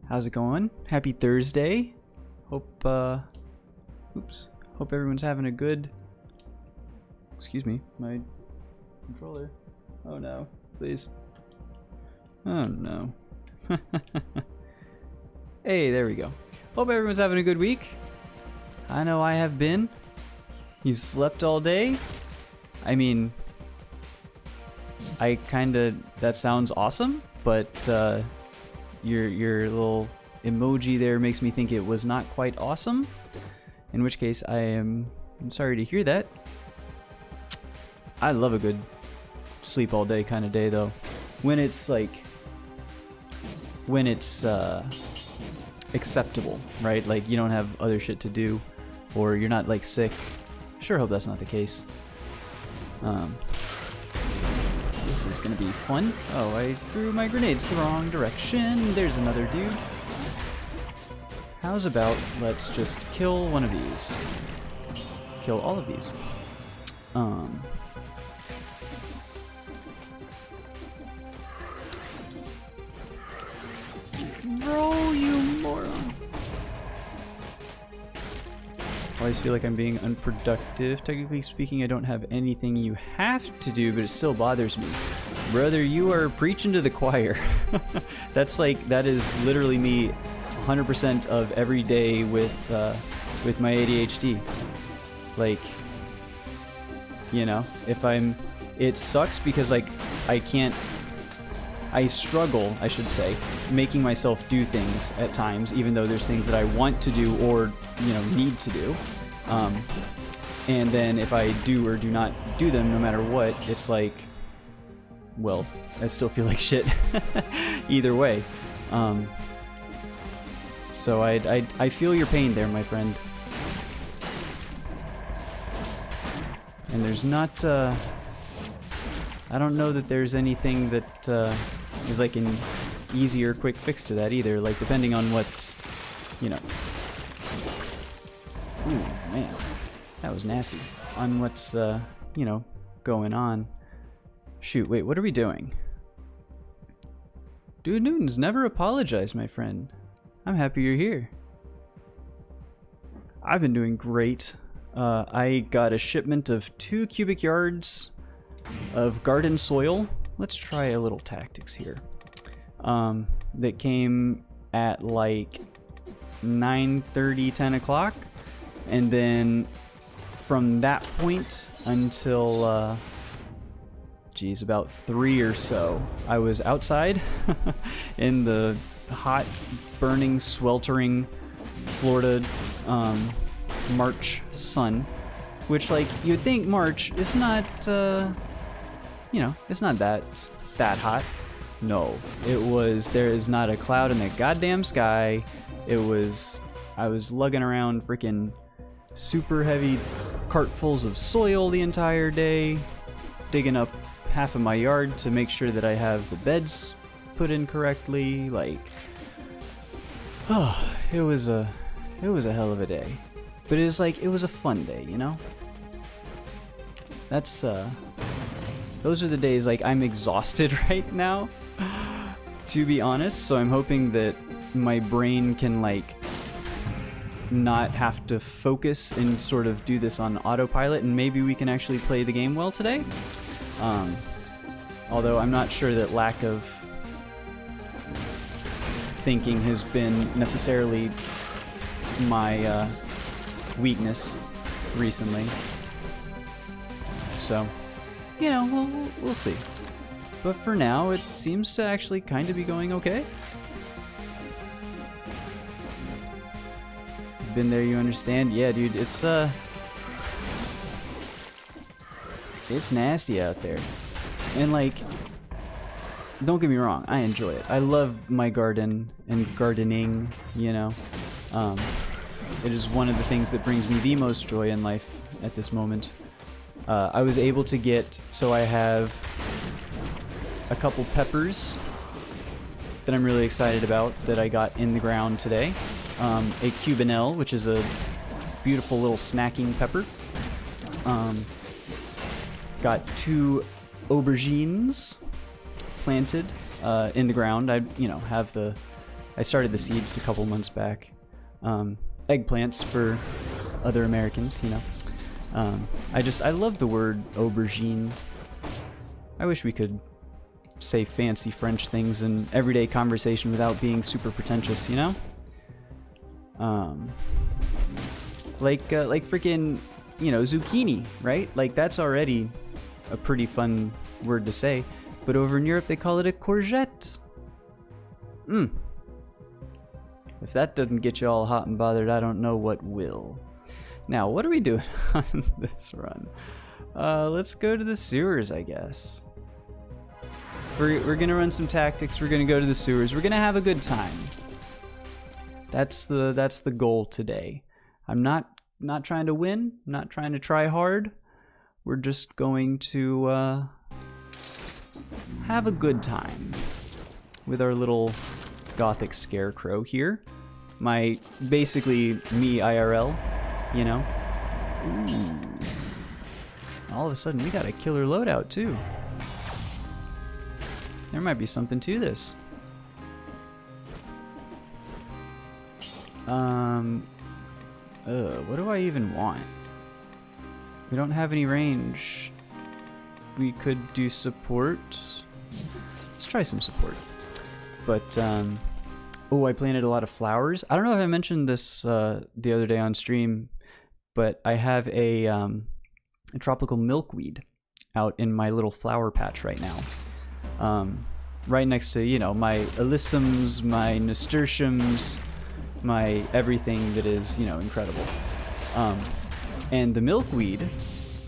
How's it going? Happy Thursday. Hope hope everyone's having a good... Excuse me, my controller. Oh no, please. Oh no. Hey, there we go. Hope everyone's having a good week. I know I have been. You slept all day? I mean, that sounds awesome, but your little emoji there makes me think it was not quite awesome. In which case, I'm sorry to hear that. I love a good sleep all day kind of day though. When it's acceptable, right? Like you don't have other shit to do, or you're not like sick. Sure hope that's not the case. This is gonna be fun. Oh, I threw my grenades the wrong direction. There's another dude. How's about let's just kill one of these? Kill all of these. Bro, you moron. I always feel like I'm being unproductive. Technically speaking, I don't have anything you have to do, but it still bothers me. Brother, you are preaching to the choir. That is literally me 100% of every day with my ADHD. Like, you know, it sucks because like I struggle, I should say, making myself do things at times, even though there's things that I want to do or, you know, need to do. And then if I do or do not do them, no matter what, it's like, well, I still feel like shit either way. So I feel your pain there, my friend. And there's not, I don't know that there's anything that is like an easy or quick fix to that either, like depending on what, you know. Ooh, man, that was nasty. On what's, you know, going on. Shoot, wait, what are we doing? Dude Newton's never apologized, my friend. I'm happy you're here. I've been doing great. I got a shipment of 2 cubic yards of garden soil. Let's try a little tactics here. That came at like 9:30, 10 o'clock. And then from that point until, geez, about 3 or so, I was outside in the hot, burning, sweltering Florida March sun. Which, like, you'd think March is not, you know, it's not that hot. No, there is not a cloud in the goddamn sky. I was lugging around freaking super heavy cartfuls of soil the entire day, digging up half of my yard to make sure that I have the beds put in correctly. Like, oh, it was a hell of a day. But it was a fun day, you know? That's, those are the days, like, I'm exhausted right now, to be honest, so I'm hoping that my brain can, like, not have to focus and sort of do this on autopilot, and maybe we can actually play the game well today. Although I'm not sure that lack of thinking has been necessarily my, weakness recently. So, you know, we'll see. But for now, it seems to actually kind of be going okay. Been there, you understand? Yeah, dude, it's nasty out there. And like, don't get me wrong, I enjoy it. I love my garden and gardening, you know. It is one of the things that brings me the most joy in life at this moment. I was able to get, so I have a couple peppers that I'm really excited about that I got in the ground today. A Cubanelle, which is a beautiful little snacking pepper. Got 2 aubergines planted in the ground. I, you know, have the I started the seeds a couple months back. Eggplants for other Americans, you know. I love the word aubergine. I wish we could say fancy French things in everyday conversation without being super pretentious, you know? Like freaking, you know, zucchini, right? Like that's already a pretty fun word to say, but over in Europe they call it a courgette. If that doesn't get you all hot and bothered, I don't know what will. Now, what are we doing on this run? Let's go to the sewers, I guess. We're gonna run some tactics. We're gonna go to the sewers. We're gonna have a good time. That's the goal today. I'm not trying to win. I'm not trying to try hard. We're just going to have a good time with our little gothic scarecrow here. Basically me IRL, you know. Ooh. All of a sudden we got a killer loadout too. There might be something to this. What do I even want? We don't have any range. We could do support. Let's try some support. But, oh, I planted a lot of flowers. I don't know if I mentioned this the other day on stream, but I have a tropical milkweed out in my little flower patch right now. Right next to, you know, my alyssums, my nasturtiums, my everything that is, you know, incredible. And the milkweed,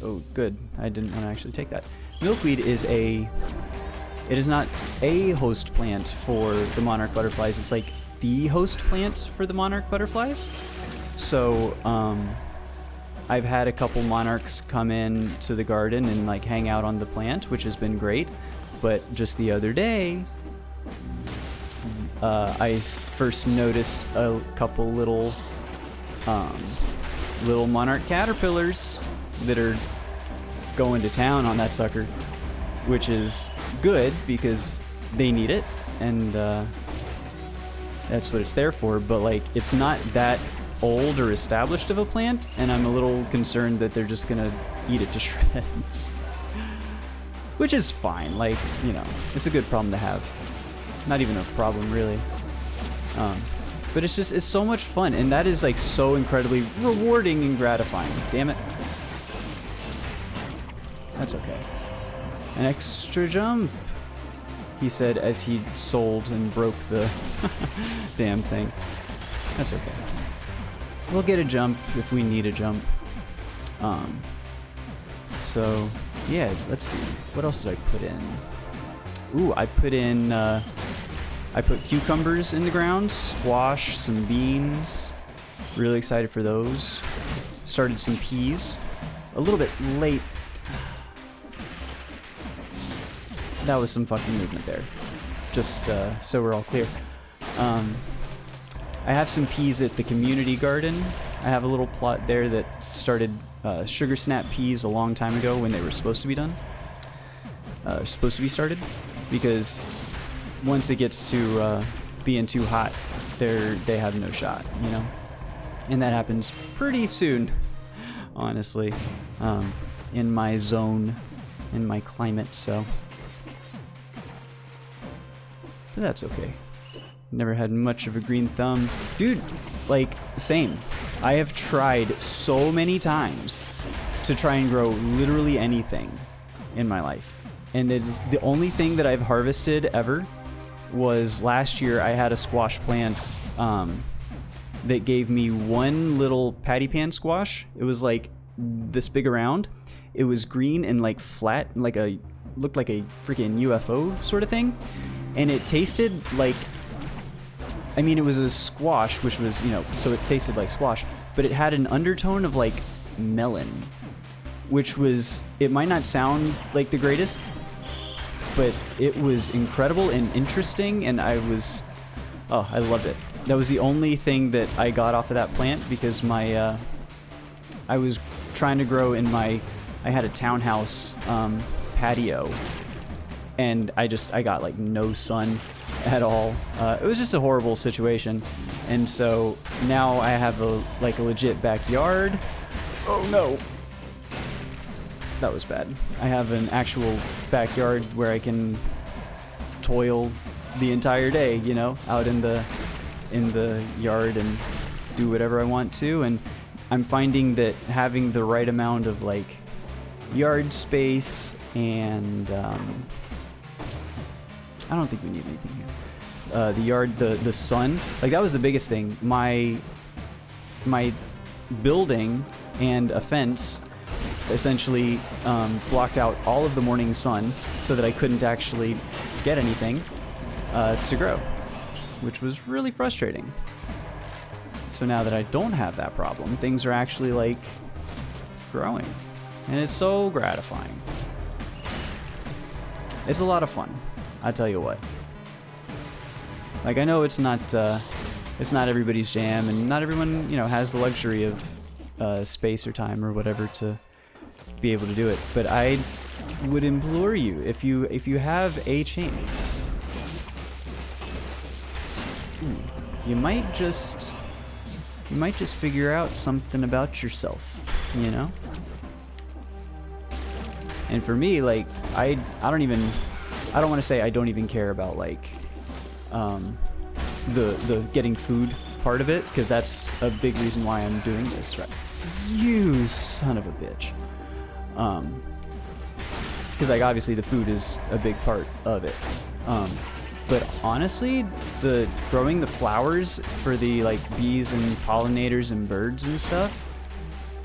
oh good, I didn't want to actually take that. Milkweed is it is not a host plant for the monarch butterflies, it's like the host plant for the monarch butterflies. So I've had a couple monarchs come in to the garden and like hang out on the plant, which has been great. But just the other day, I first noticed a couple little monarch caterpillars that are going to town on that sucker, which is good because they need it, and that's what it's there for. But like, it's not that old or established of a plant, and I'm a little concerned that they're just gonna eat it to shreds. Which is fine, like, you know, it's a good problem to have. Not even a problem, really. But it's just, it's so much fun, and that is, like, so incredibly rewarding and gratifying. Damn it. That's okay. An extra jump, he said as he sold and broke the damn thing. That's okay. We'll get a jump if we need a jump. So... yeah, let's see. What else did I put in? Ooh, I put cucumbers in the ground, squash, some beans. Really excited for those. Started some peas. A little bit late. That was some fucking movement there. Just so we're all clear. I have some peas at the community garden. I have a little plot there that started sugar snap peas a long time ago when they were supposed to be done. Supposed to be started, because once it gets to being too hot, they have no shot, you know? And that happens pretty soon, honestly, in my zone, in my climate, so. But that's okay. Never had much of a green thumb. Dude, like, same. I have tried so many times to try and grow literally anything in my life. And it is the only thing that I've harvested ever was last year. I had a squash plant that gave me one little patty pan squash. It was like this big around. It was green and like flat, like looked like a freaking UFO sort of thing. And it tasted like, I mean, it was a squash, which was, you know, so it tasted like squash, but it had an undertone of like melon, which was, it might not sound like the greatest, but it was incredible and interesting, and I loved it. That was the only thing that I got off of that plant, because my, I was trying to grow in my, I had a townhouse patio, and I got like no sun at all. It was just a horrible situation, and so now I have a legit backyard. Oh no, that was bad. I have an actual backyard where I can toil the entire day, you know, out in the yard and do whatever I want to. And I'm finding that having the right amount of like yard space and I don't think we need anything here. The yard, the sun, like that was the biggest thing. My building and a fence essentially blocked out all of the morning sun so that I couldn't actually get anything to grow, which was really frustrating. So now that I don't have that problem, things are actually like growing, and it's so gratifying. It's a lot of fun, I tell you what. Like, I know it's not everybody's jam, and not everyone, you know, has the luxury of space or time or whatever to be able to do it. But I would implore you, if you have a chance, you might just figure out something about yourself, you know? And for me, like, I don't want to say I don't even care about like the getting food part of it, because that's a big reason why I'm doing this, right? You son of a bitch. Because like obviously the food is a big part of it. But honestly, the growing the flowers for the like bees and pollinators and birds and stuff,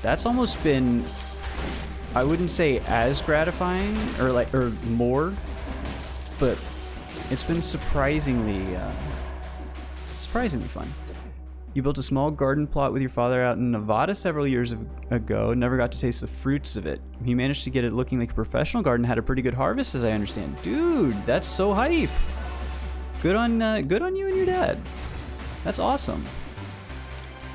that's almost been, I wouldn't say as gratifying or more, but it's been surprisingly fun. You built a small garden plot with your father out in Nevada several years ago. Never got to taste the fruits of it. He managed to get it looking like a professional garden. Had a pretty good harvest, as I understand. Dude, that's so hype. Good on you and your dad. That's awesome.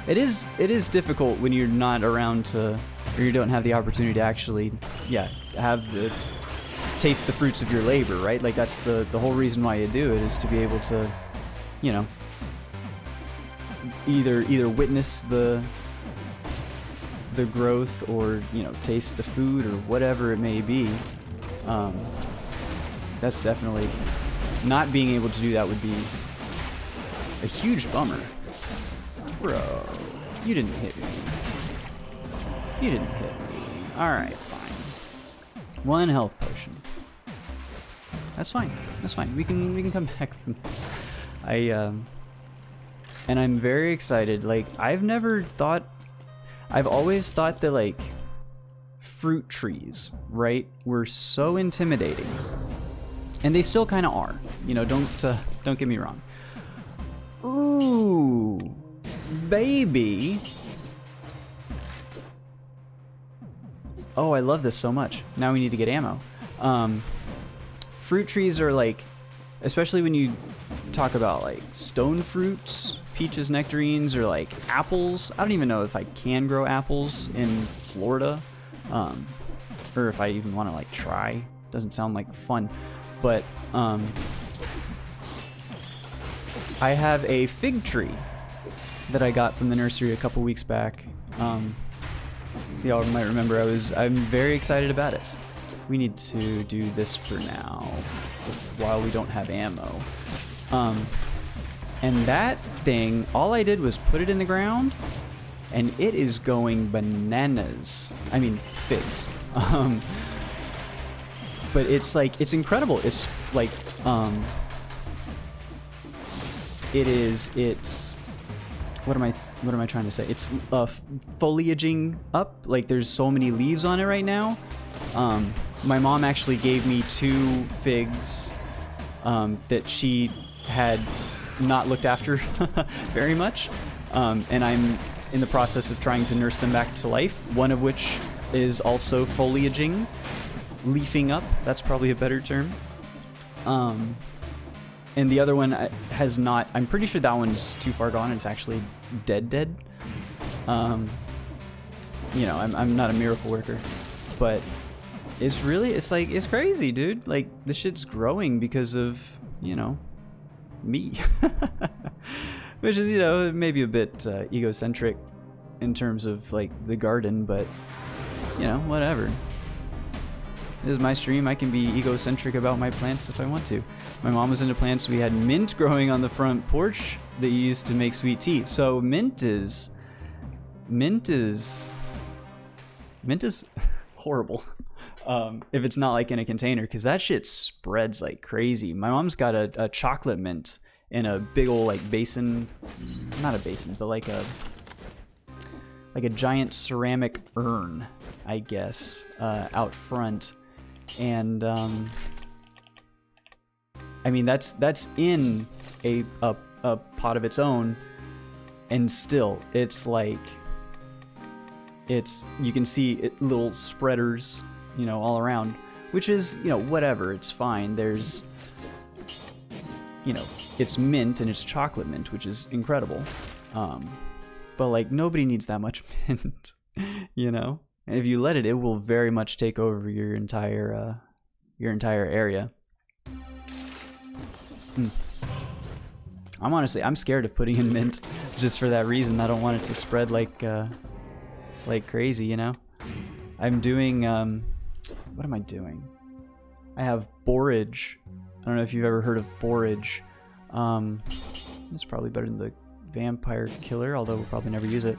It is difficult when you're not around to, or you don't have the opportunity to actually, taste the fruits of your labor, right? Like that's the whole reason why you do it, is to be able to, you know, either witness the growth or, you know, taste the food or whatever it may be. That's definitely, not being able to do that would be a huge bummer. Bro, you didn't hit me. You didn't hit me. Alright, fine. 1 health potion. That's fine. That's fine. We can come back from this. And I'm very excited. Like, I've always thought that like fruit trees, right, were so intimidating. And they still kind of are. You know, don't get me wrong. Ooh, baby. Oh, I love this so much. Now we need to get ammo. Fruit trees are like, especially when you talk about like stone fruits, peaches, nectarines, or like apples. I don't even know if I can grow apples in Florida, or if I even want to like try. Doesn't sound like fun. But I have a fig tree that I got from the nursery a couple weeks back. Y'all might remember I'm very excited about it. We need to do this for now while we don't have ammo. And that thing, all I did was put it in the ground, and it is going bananas. I mean, figs. But it's like, it's incredible. It's like, it's, what am I trying to say? It's foliaging up. Like there's so many leaves on it right now. My mom actually gave me 2 figs that she had not looked after very much. And I'm in the process of trying to nurse them back to life. One of which is also foliaging. Leafing up, that's probably a better term. And the other one has not, I'm pretty sure that one's too far gone. It's actually dead. You know, I'm not a miracle worker, but it's really, it's like, it's crazy, dude. Like, this shit's growing because of, you know, me. Which is, you know, maybe a bit egocentric in terms of, like, the garden, but, you know, whatever. This is my stream. I can be egocentric about my plants if I want to. My mom was into plants. We had mint growing on the front porch that you used to make sweet tea. So mint is horrible. If it's not like in a container, because that shit spreads like crazy. My mom's got a chocolate mint in a big old like basin, not a basin, but like a giant ceramic urn, I guess, out front. And I mean that's in a pot of its own, and still it's like, you can see little spreaders, you know, all around, which is, you know, whatever, it's fine. There's, you know, it's mint and it's chocolate mint, which is incredible. But like, nobody needs that much mint, you know? And if you let it, it will very much take over your entire area. I'm scared of putting in mint just for that reason. I don't want it to spread like crazy, you know? I'm doing, what am I doing? I have borage. I don't know if you've ever heard of borage. It's probably better than the vampire killer, although we'll probably never use it.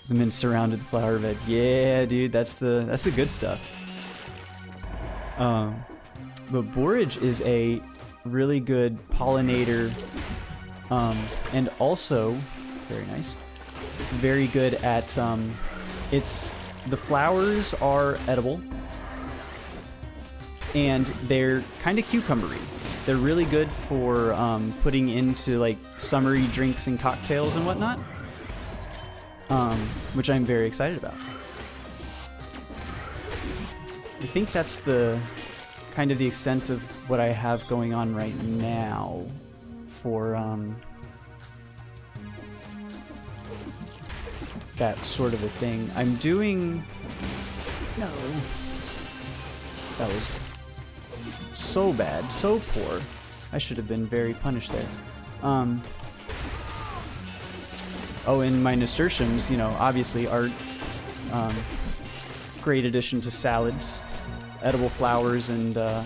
The mint surrounded flower bed. Yeah, dude, that's the good stuff. But borage is a really good pollinator, and also very nice. Very good at the flowers are edible, and they're kind of cucumbery. They're really good for putting into like summery drinks and cocktails and whatnot, which I'm very excited about. I think that's the kind of the extent of what I have going on right now for that sort of a thing. I'm doing... No. That was so bad, so poor. I should have been very punished there. Oh, and my nasturtiums, you know, obviously are great addition to salads. Edible flowers and the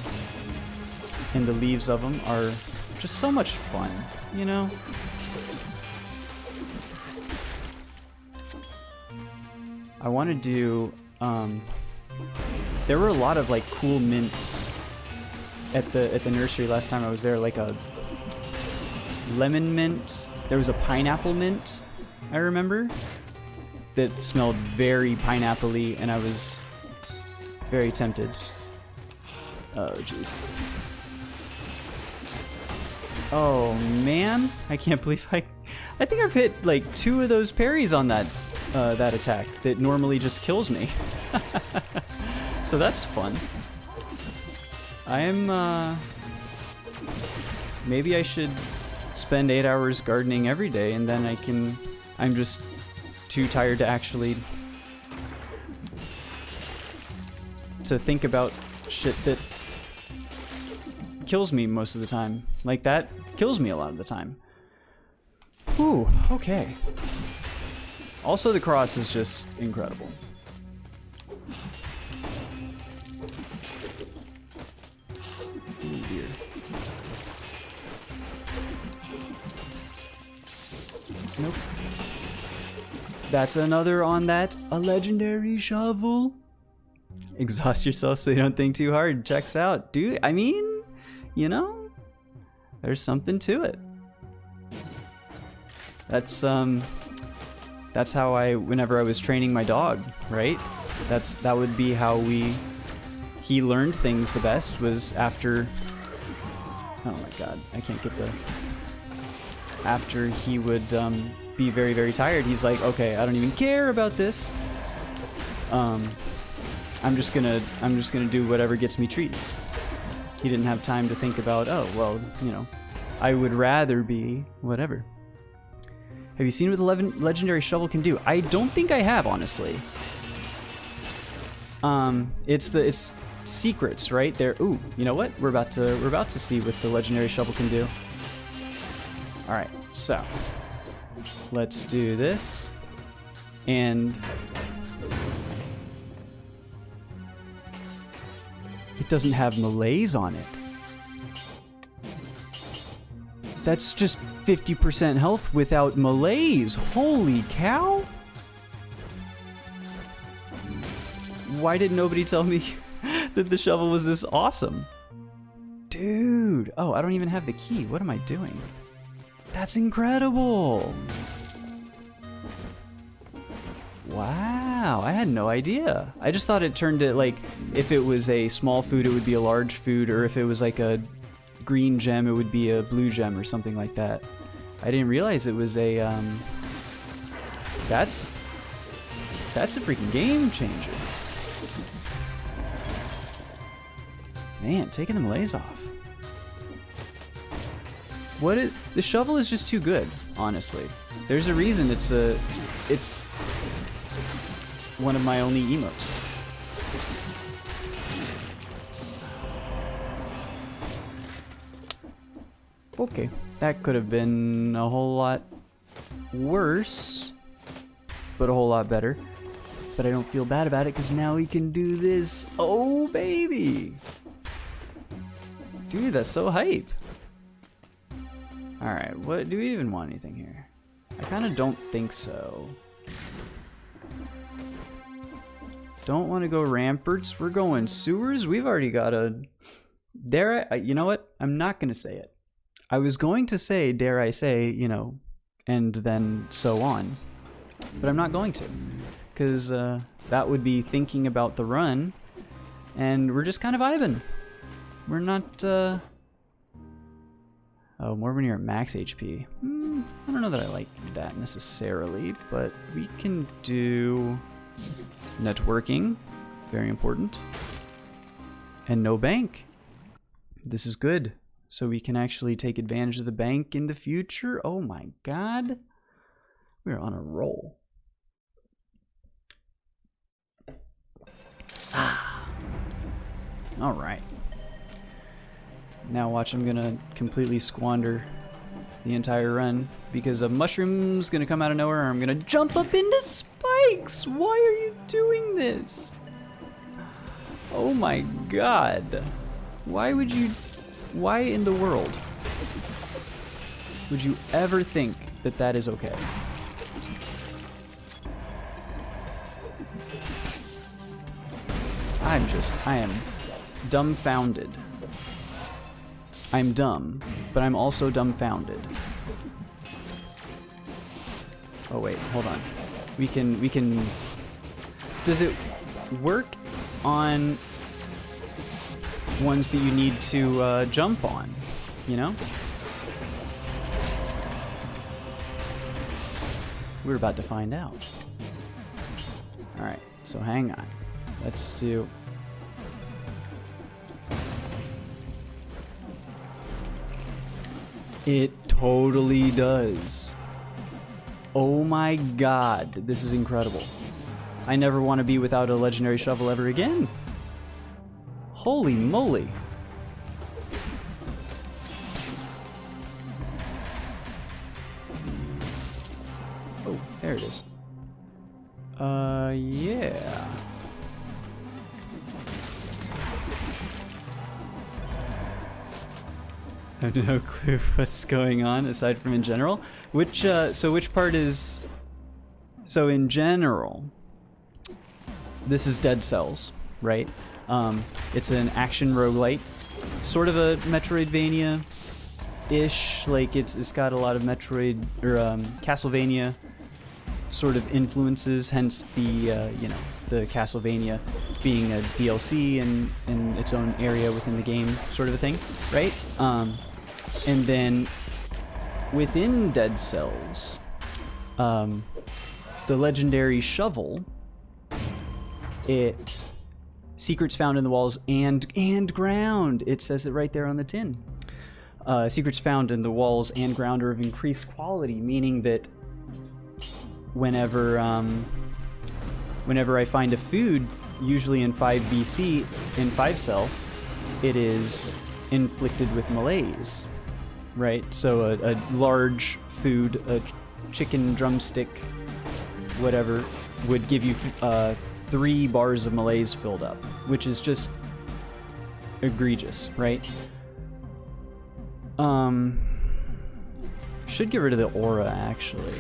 leaves of them are just so much fun, you know? I want to do, there were a lot of like cool mints at the nursery last time I was there, like a lemon mint. There was a pineapple mint, I remember, that smelled very pineapple-y, and I was very tempted. Oh, jeez. Oh, man. I can't believe I think I've hit like 2 of those parries on that attack that normally just kills me. So that's fun. Maybe I should spend 8 hours gardening every day, and then I'm just too tired to actually think about shit that kills me most of the time. Like, that kills me a lot of the time. Whew, okay. Also, the cross is just incredible. Oh dear. Nope. That's another on that. A legendary shovel. Exhaust yourself so you don't think too hard. Checks out. Dude, I mean, you know, there's something to it. That's how whenever I was training my dog, right? That would be how he learned things the best, was after, oh my god, I can't get after he would be very, very tired. He's like, okay, I don't even care about this. I'm just gonna do whatever gets me treats. He didn't have time to think about, oh, well, you know, I would rather be whatever. Have you seen what the legendary shovel can do? I don't think I have, honestly. It's secrets, right? There. Ooh, you know what? We're about to see what the legendary shovel can do. All right, so let's do this, and it doesn't have malaise on it. That's just 50% health without malaise. Holy cow! Why did nobody tell me that the shovel was this awesome? Dude! Oh, I don't even have the key. What am I doing? That's incredible! Wow, I had no idea. I just thought it turned it, like, if it was a small food, it would be a large food, or if it was like a green gem, it would be a blue gem or something like that. I didn't realize it was a, that's a freaking game changer. Man, taking the malaise off. The shovel is just too good, honestly. There's a reason it's one of my only emotes. Okay, that could have been a whole lot worse, but a whole lot better. But I don't feel bad about it because now we can do this. Oh, baby! Dude, that's so hype. Alright, what do we even want anything here? I kind of don't think so. Don't want to go ramparts. We're going sewers. We've already got a... you know what? I'm not going to say it. I was going to say, dare I say, you know, and then so on. But I'm not going to. Because that would be thinking about the run. And we're just kind of vibing. We're not... Oh, more when you're at max HP. I don't know that I like that necessarily, but we can do networking. Very important. And no bank. This is good. So we can actually take advantage of the bank in the future. Oh my god. We're on a roll. All right. Now watch, I'm gonna completely squander the entire run because a mushroom's gonna come out of nowhere and I'm gonna jump up into spikes. Why are you doing this? Oh my god. Why in the world would you ever think that that is okay? I am dumbfounded. I'm dumb, but I'm also dumbfounded. Oh wait, hold on. We can... Does it work on ones that you need to jump on, you know? We're about to find out. Alright, so hang on. Let's do... It totally does. Oh my god, this is incredible. I never want to be without a legendary shovel ever again. Holy moly. Oh, there it is. Yeah. I have no clue what's going on aside from in general. Which part is... So in general, this is Dead Cells, right? It's an action roguelite, sort of a Metroidvania-ish. Like it's got a lot of Metroid or Castlevania sort of influences. Hence the you know, the Castlevania being a DLC in its own area within the game, sort of a thing, right? And then within Dead Cells, the legendary shovel, secrets found in the walls and ground. It says it right there on the tin. Secrets found in the walls and ground are of increased quality, meaning that whenever I find a food usually in 5 BC, in 5 cell, it is inflicted with malaise, right? So a large food, a chicken drumstick, whatever, would give you 3 bars of malaise filled up, which is just egregious, right? Should get rid of the aura, actually.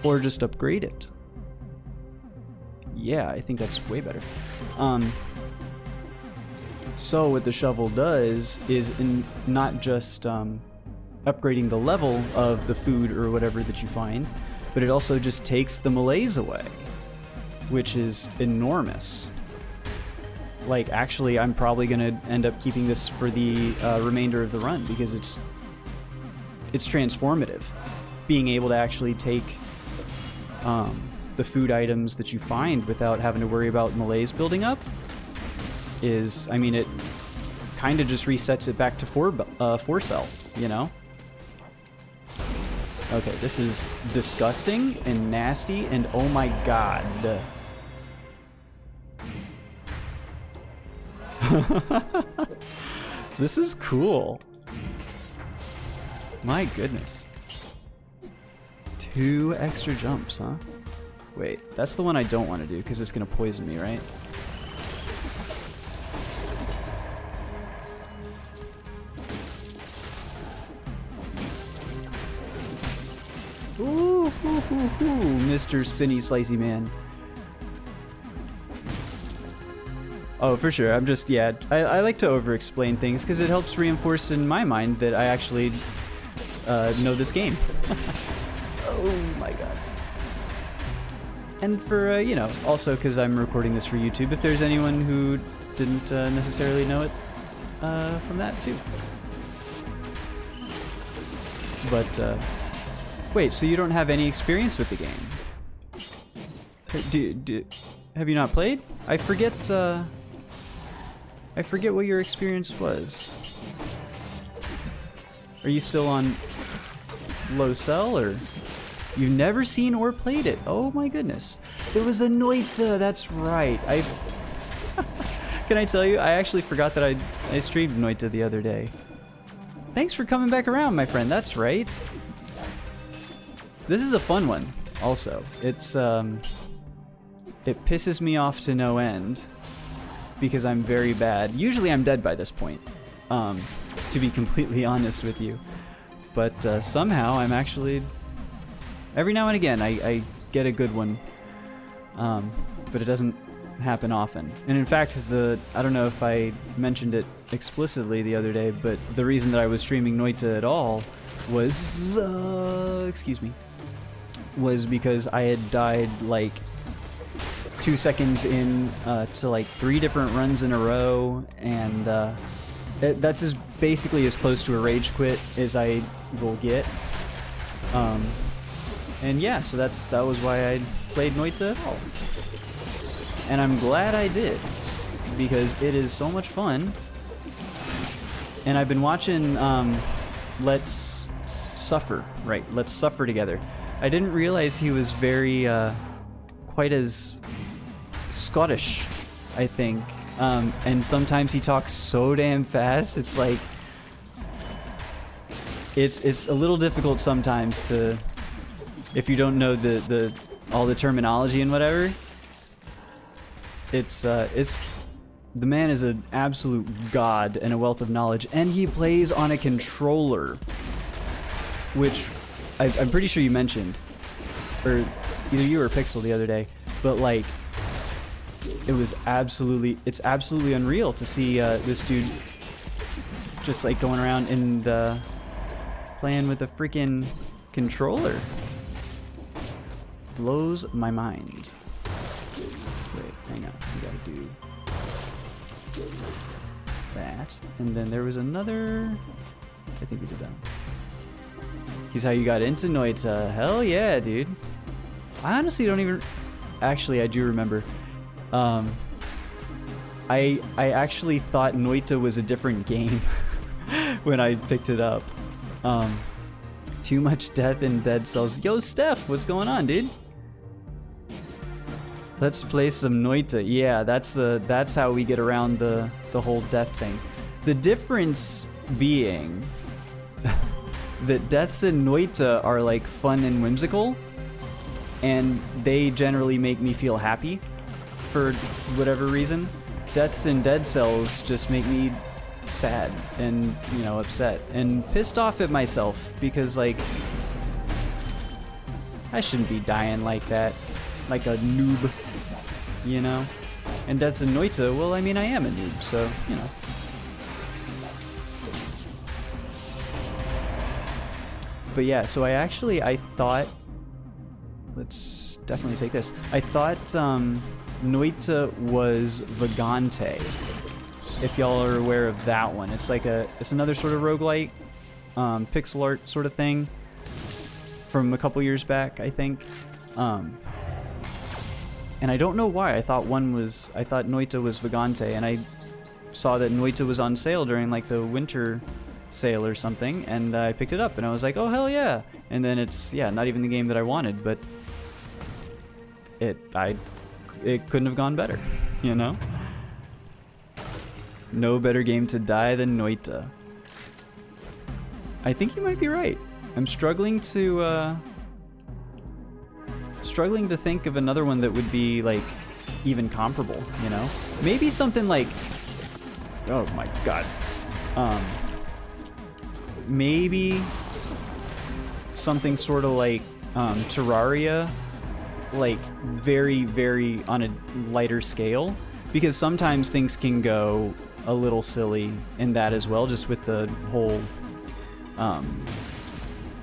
Or just upgrade it. Yeah, I think that's way better. So what the shovel does is not just upgrading the level of the food or whatever that you find, but it also just takes the malaise away, which is enormous. Like, actually, I'm probably gonna end up keeping this for the remainder of the run because it's transformative. Being able to actually take the food items that you find without having to worry about malaise building up is, I mean, it kind of just resets it back to 4 cell, you know? Okay, this is disgusting and nasty and oh my god. This is cool. My goodness. 2 extra jumps, huh? Wait, that's the one I don't want to do because it's going to poison me, right? Ooh, Mr. Spinny Slicey Man. Oh, for sure. I'm just, yeah, I like to over-explain things because it helps reinforce in my mind that I actually know this game. Oh my god. And for, you know, also because I'm recording this for YouTube, if there's anyone who didn't necessarily know it from that too. But, wait, so you don't have any experience with the game? Have you not played? I forget what your experience was. Are you still on low cell, or you've never seen or played it? Oh my goodness. It was a Noita, that's right. Can I tell you, I actually forgot that I streamed Noita the other day. Thanks for coming back around, my friend, that's right. This is a fun one, also. It's, it pisses me off to no end because I'm very bad. Usually I'm dead by this point, to be completely honest with you. But somehow I'm actually, every now and again, I get a good one, but it doesn't happen often. And in fact, I don't know if I mentioned it explicitly the other day, but the reason that I was streaming Noita at all was, excuse me, was because I had died like 2 seconds in to like 3 different runs in a row, and that's basically as close to a rage quit as I will get. And yeah, so that was why I played Noita at all. And I'm glad I did, because it is so much fun. And I've been watching Let's Suffer, right? Let's Suffer Together. I didn't realize he was very quite as Scottish, I think. And sometimes he talks so damn fast, it's like it's a little difficult sometimes to, if you don't know the all the terminology and whatever. It's the man is an absolute god and a wealth of knowledge, and he plays on a controller, which I'm pretty sure you mentioned, or either you or Pixel the other day, but like, it's absolutely unreal to see this dude just like going around and playing with a freaking controller. Blows my mind. Wait, hang on, we gotta do that, and then there was another. I think we did that. He's how you got into Noita. Hell yeah, dude. I honestly don't even. Actually, I do remember. I actually thought Noita was a different game when I picked it up. Too much death in Dead Cells. Yo, Steph, what's going on, dude? Let's play some Noita. Yeah, that's how we get around the whole death thing. The difference being that deaths in Noita are like fun and whimsical, and they generally make me feel happy for whatever reason. Deaths in Dead Cells just make me sad and, you know, upset and pissed off at myself because, like, I shouldn't be dying like that, like a noob, you know? And Deaths in Noita, well, I mean, I am a noob, so, you know. But yeah, so I thought, let's definitely take this. I thought Noita was Vagante, if y'all are aware of that one. It's like it's another sort of roguelike, pixel art sort of thing from a couple years back, I think. And I don't know why I thought Noita was Vagante, and I saw that Noita was on sale during like the winter sale or something, and I picked it up and I was like, oh hell yeah. And then it's, yeah, not even the game that I wanted, but it couldn't have gone better, you know? No better game to die than Noita. I think you might be right. I'm struggling to think of another one that would be like even comparable, you know? Maybe something like, oh my god. Maybe something sort of like Terraria, like very, very on a lighter scale, because sometimes things can go a little silly in that as well, just with the whole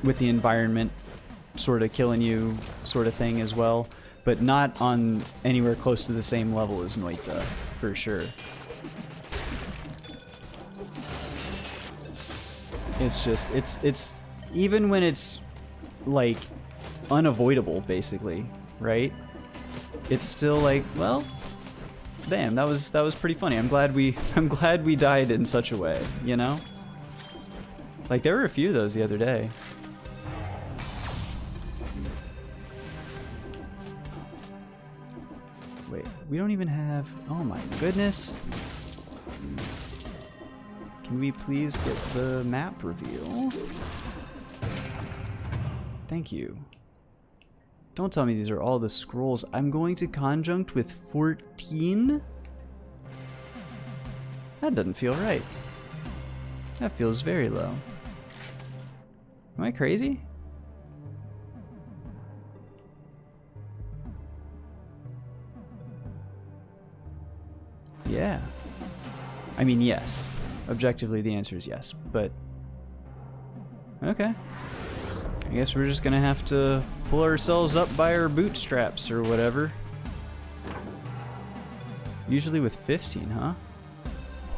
with the environment sort of killing you sort of thing as well, but not on anywhere close to the same level as Noita, for sure. It's just, it's even when it's like unavoidable, basically, right? It's still like, well, damn, that was pretty funny. I'm glad we died in such a way, you know? Like, there were a few of those the other day. Wait, we don't even have, oh my goodness. Can we please get the map reveal? Thank you. Don't tell me these are all the scrolls. I'm going to conjunct with 14? That doesn't feel right. That feels very low. Am I crazy? Yeah. I mean, yes. Objectively, the answer is yes, but okay. I guess we're just gonna have to pull ourselves up by our bootstraps or whatever. Usually with 15, huh?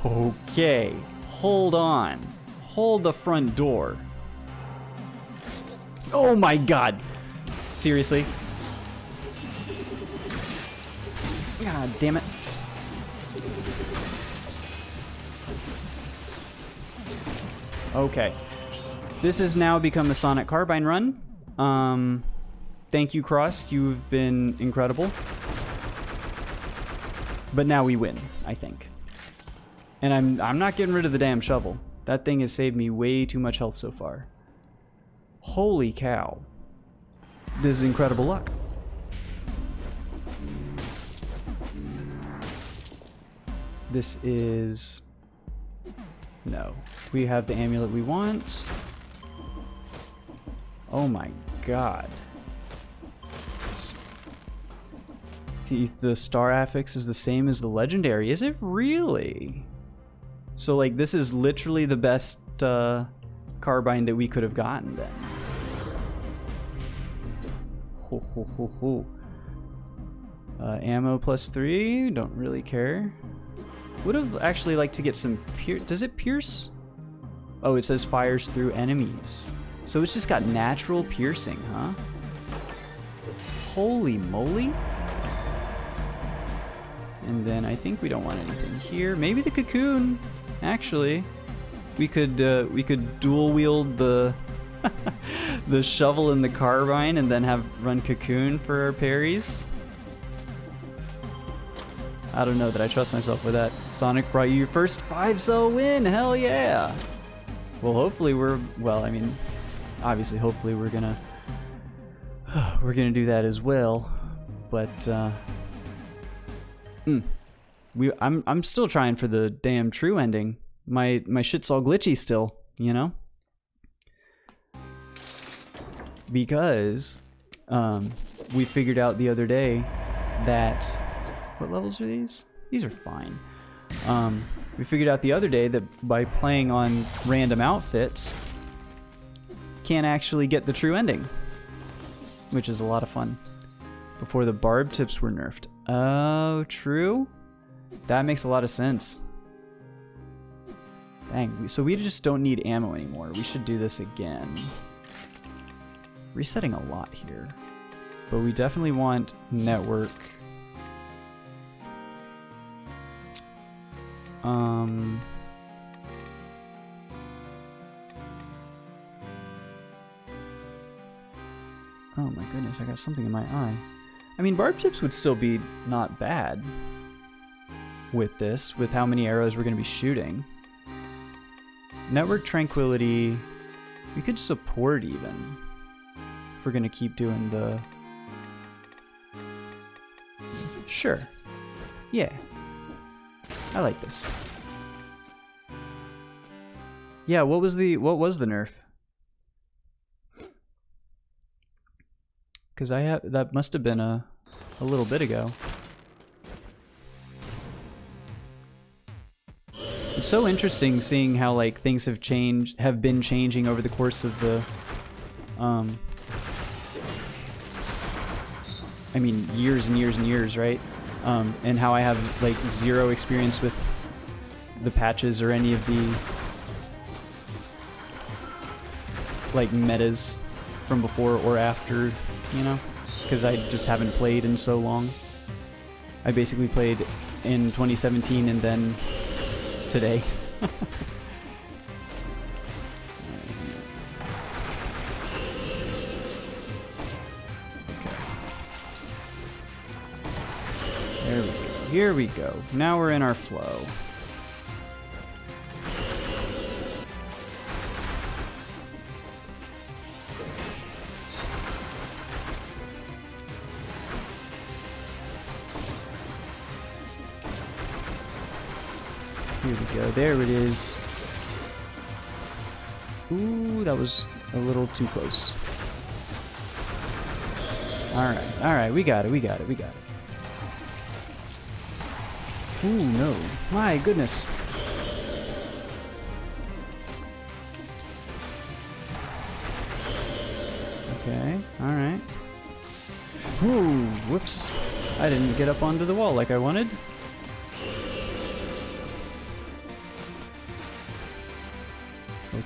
Okay, hold on. Hold the front door. Oh my god! Seriously? God damn it. Okay. This has now become a Sonic Carbine run. Thank you, Cross. You've been incredible. But now we win, I think. And I'm not getting rid of the damn shovel. That thing has saved me way too much health so far. Holy cow. This is incredible luck. This is... No. We have the amulet we want. Oh my god. The star affix is the same as the legendary. Is it really? So like this is literally the best carbine that we could have gotten then. Ho, ho, ho, ho. Ammo +3, don't really care. Would have actually liked to get some pierce. Does it pierce? Oh, it says fires through enemies. So it's just got natural piercing, huh? Holy moly. And then I think we don't want anything here. Maybe the cocoon, actually. We could dual wield the the shovel and the carbine and then run cocoon for our parries. I don't know that I trust myself with that. Sonic brought you your first 5-cell win. Hell yeah. Well, hopefully well, I mean, obviously, hopefully we're gonna do that as well. But I'm still trying for the damn true ending. My shit's all glitchy still, you know? Because we figured out the other day that what levels are these? These are fine. We figured out the other day that by playing on random outfits, can't actually get the true ending, which is a lot of fun. Before the barb tips were nerfed. Oh, true. That makes a lot of sense. Dang, so we just don't need ammo anymore. We should do this again. Resetting a lot here. But we definitely want network. Oh my goodness, I got something in my eye. I mean, barb tips would still be not bad with this, with how many arrows we're going to be shooting. Network tranquility, we could support even, if we're going to keep doing the... Sure. Yeah. I like this. Yeah, what was the nerf? Because that must have been a little bit ago. It's so interesting seeing how like things have been changing over the course of the I mean years and years and years, right? And how I have like zero experience with the patches or any of the like metas from before or after, you know, because I just haven't played in so long. I basically played in 2017 and then today. There we go. Here we go. Now we're in our flow. Here we go. There it is. Ooh, that was a little too close. Alright, we got it, we got it, we got it. Ooh, no. My goodness. Okay, alright. Ooh, whoops. I didn't get up onto the wall like I wanted.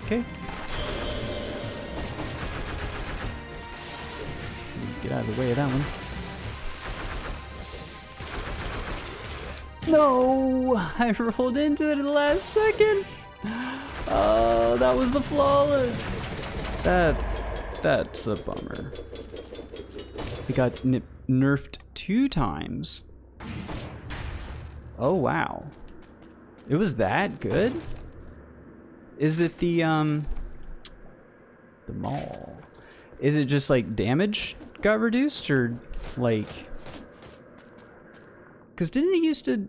Okay. Get out of the way of that one. No! I rolled into it in the last second! Oh, that was the flawless! That's a bummer. We got nerfed 2 times. Oh, wow. It was that good? Is it the mall? Is it just like damage got reduced or like... Because didn't it used to...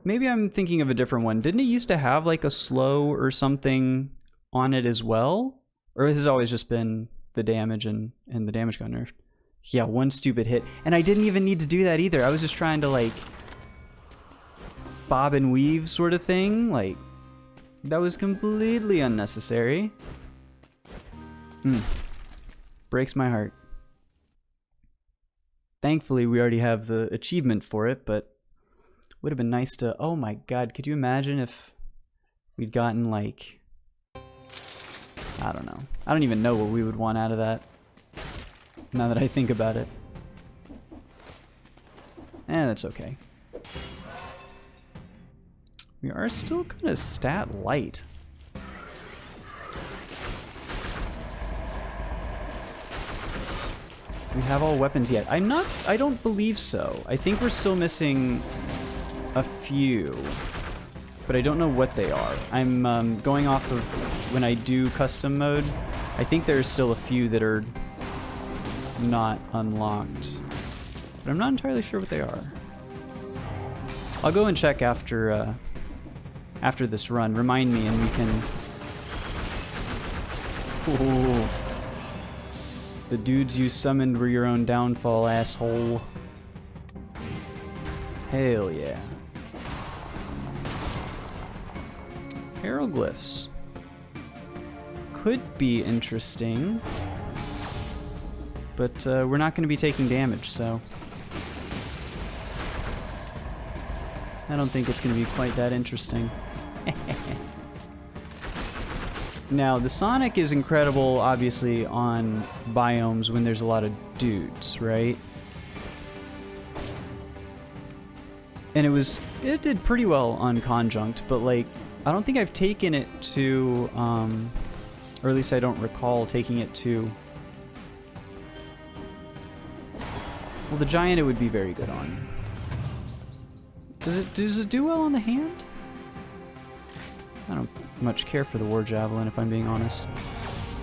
Maybe I'm thinking of a different one. Didn't it used to have like a slow or something on it as well? Or has it always just been the damage and the damage got nerfed? Yeah, 1 stupid hit. And I didn't even need to do that either. I was just trying to like bob and weave sort of thing. Like, that was completely unnecessary. Breaks my heart. Thankfully, we already have the achievement for it, but would have been nice to... Oh my god, could you imagine if we'd gotten like... I don't know. I don't even know what we would want out of that. Now that I think about it. That's okay. We are still kind of stat light. We have all weapons yet. I don't believe so. I think we're still missing a few, but I don't know what they are. I'm going off of when I do custom mode. I think there's still a few that are not unlocked, but I'm not entirely sure what they are. I'll go and check after this run. Remind me and we can... Ooh. The dudes you summoned were your own downfall, asshole. Hell yeah. Hieroglyphs. Could be interesting. But we're not going to be taking damage, so... I don't think it's going to be quite that interesting. Now, the Sonic is incredible, obviously, on biomes when there's a lot of dudes, right? And it did pretty well on Conjunct, but, like, I don't think I've taken it to, or at least I don't recall taking it to... Well, the Giant it would be very good on. Does it do well on the hand? I don't much care for the War Javelin, if I'm being honest.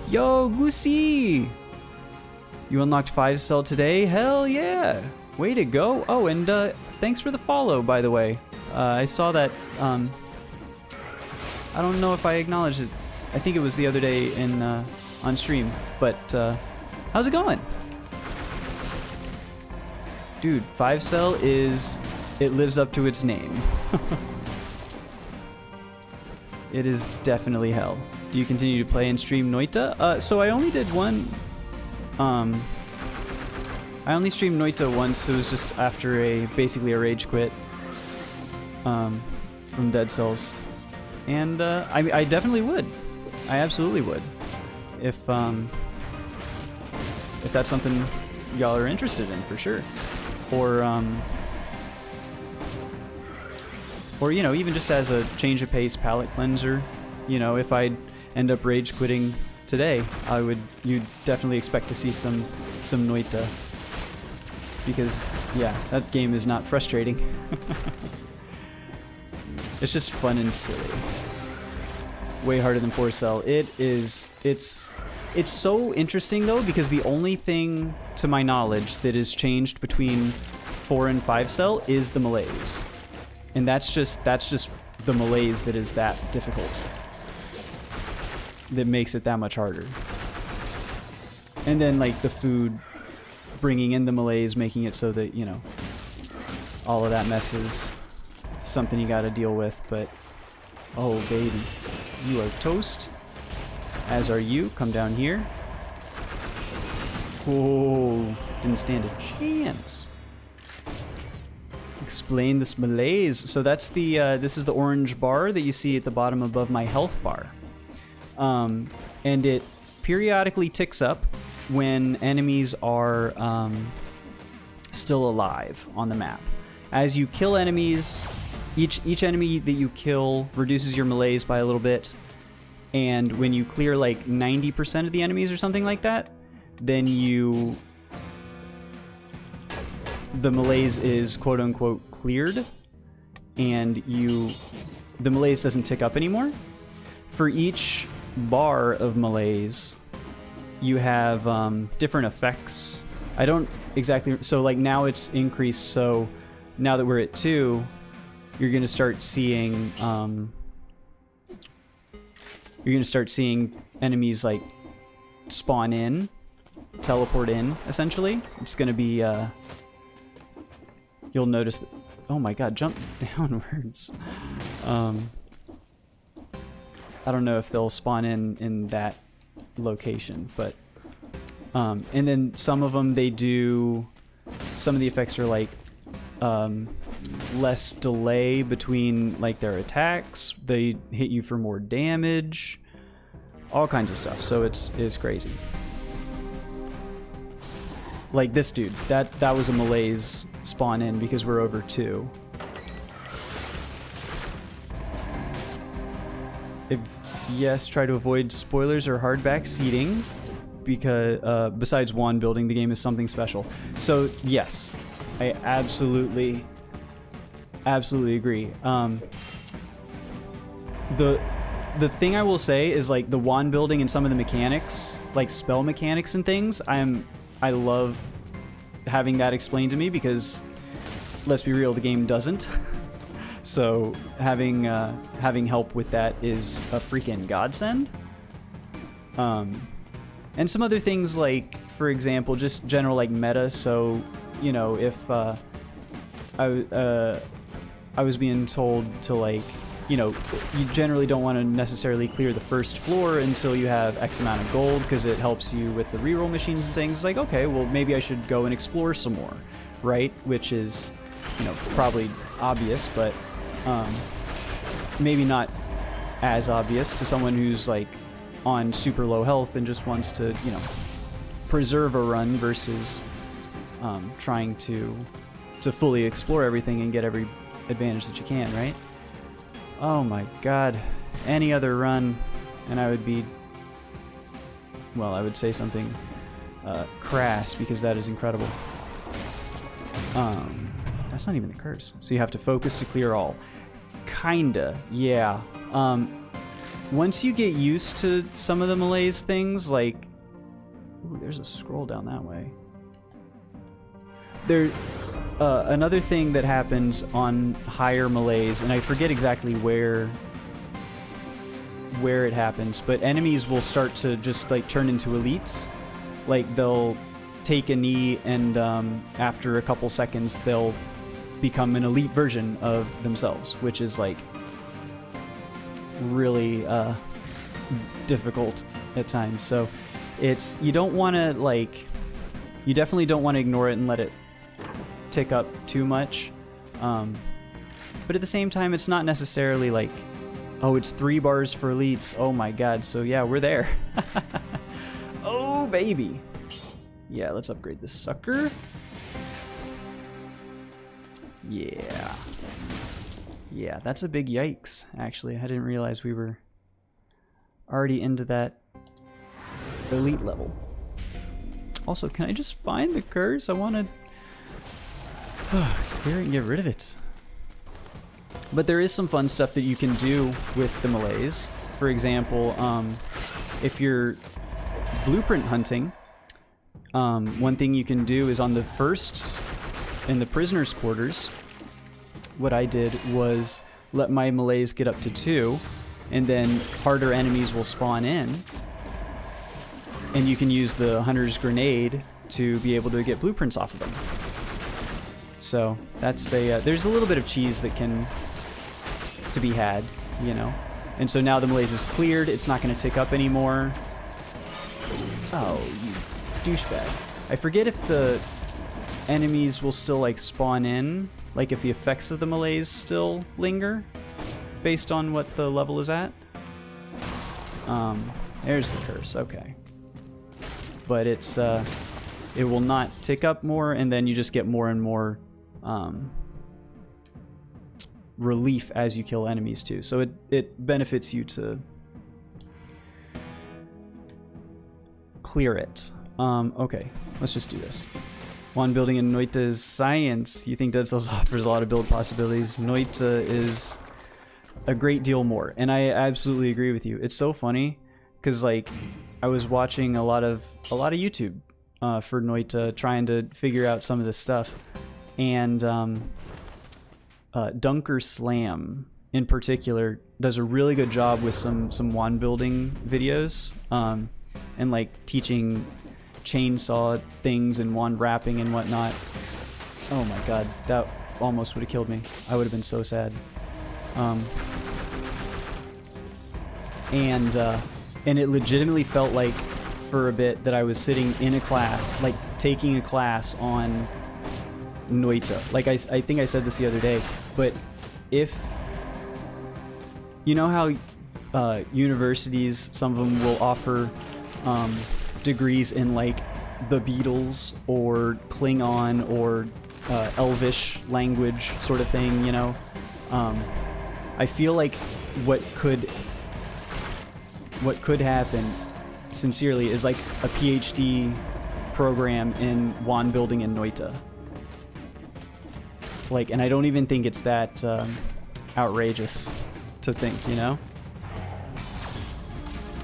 Yo, Goosey! You unlocked 5 Cell today? Hell yeah! Way to go! Oh, and thanks for the follow, by the way. I saw that. I don't know if I acknowledged it. I think it was the other day in on stream. But how's it going, dude? 5 Cell is. It lives up to its name. It is definitely hell. Do you continue to play and stream Noita? So I only did one. I only streamed Noita once. It was just after basically a rage quit from Dead Cells, and I definitely would. I absolutely would. If that's something y'all are interested in, for sure, or you know, even just as a change of pace palate cleanser, you know, if I end up rage quitting today, you'd definitely expect to see some Noita, because yeah, that game is not frustrating. It's just fun and silly. Way harder than 4 Cell. It's so interesting though, because the only thing to my knowledge that is changed between 4 and 5 Cell is the malaise. And that's just the malaise that is that difficult. That makes it that much harder. And then like the food bringing in the malaise, making it so that, you know, all of that mess is something you gotta deal with. But oh baby, you are toast, as are you. Come down here. Whoa, didn't stand a chance. Explain this malaise. So that's the this is the orange bar that you see at the bottom above my health bar, and it periodically ticks up when enemies are still alive on the map. As you kill enemies, each enemy that you kill reduces your malaise by a little bit, and when you clear like 90% of the enemies or something like that, then the malaise is quote-unquote cleared, and the malaise doesn't tick up anymore. For each bar of malaise, you have different effects. I don't exactly... So like now it's increased, so now that we're at 2, you're going to start seeing... you're going to start seeing enemies like spawn in, teleport in, essentially. It's going to be... you'll notice that, oh my god, jump downwards. I don't know if they'll spawn in that location, but and then some of them, they do, some of the effects are like less delay between like their attacks, they hit you for more damage, all kinds of stuff. So it's crazy. Like this dude, that was a malaise spawn in because we're over 2. If yes, try to avoid spoilers or hardback seating, because besides one, building the game is something special. So yes, I absolutely absolutely agree. The thing I will say is like the wand building and some of the mechanics, like spell mechanics and things, I love having that explained to me because, let's be real, the game doesn't. So having help with that is a freaking godsend. And some other things like, for example, just general like meta. So, you know, if I was being told to like, you know, you generally don't want to necessarily clear the first floor until you have X amount of gold because it helps you with the reroll machines and things. It's like, okay, well, maybe I should go and explore some more, right? Which is, you know, probably obvious, but maybe not as obvious to someone who's like on super low health and just wants to, you know, preserve a run versus trying to fully explore everything and get every advantage that you can, right? Oh my god. Any other run and I would be, well, I would say something crass because that is incredible. That's not even the curse. So you have to focus to clear all. Kinda, yeah. Once you get used to some of the malaise things, like... Ooh, there's a scroll down that way. Another thing that happens on higher malaise, and I forget exactly where it happens, but enemies will start to just like turn into elites. Like they'll take a knee and after a couple seconds they'll become an elite version of themselves, which is like really difficult at times. So it's, you don't want to like, you definitely don't want to ignore it and let it tick up too much, but at the same time it's not necessarily like, oh, it's 3 bars for elites, oh my god. So yeah, we're there. Oh baby, yeah, let's upgrade this sucker. Yeah, that's a big yikes. Actually, I didn't realize we were already into that elite level. Also, can I just find the curse? I want to clear it and get rid of it. But there is some fun stuff that you can do with the malaise. For example, if you're blueprint hunting, one thing you can do is on the first, in the prisoner's quarters, what I did was let my malaise get up to 2, and then harder enemies will spawn in, and you can use the hunter's grenade to be able to get blueprints off of them. So that's a there's a little bit of cheese that can to be had, you know. And so now the malaise is cleared, it's not going to tick up anymore. Oh, you douchebag. I forget if the enemies will still like spawn in, like if the effects of the malaise still linger based on what the level is at. There's the curse, okay. But it's it will not tick up more, and then you just get more and more relief as you kill enemies too. So it benefits you to clear it. Okay, let's just do this. Wand building in Noita is science. You think Dead Cells offers a lot of build possibilities. Noita is a great deal more, and I absolutely agree with you. It's so funny because like I was watching a lot of YouTube for Noita, trying to figure out some of this stuff, and Dunker Slam in particular does a really good job with some wand building videos, and like teaching chainsaw things and wand wrapping and whatnot. Oh my god, that almost would have killed me. I would have been so sad. And it legitimately felt like for a bit that I was sitting in a class, like taking a class on Noita. Like I think I said this the other day, but if you know how universities, some of them will offer degrees in like the Beatles or Klingon or Elvish language sort of thing, you know. I feel like what could happen, sincerely, is like a PhD program in wand building in Noita. Like, and I don't even think it's that outrageous to think, you know?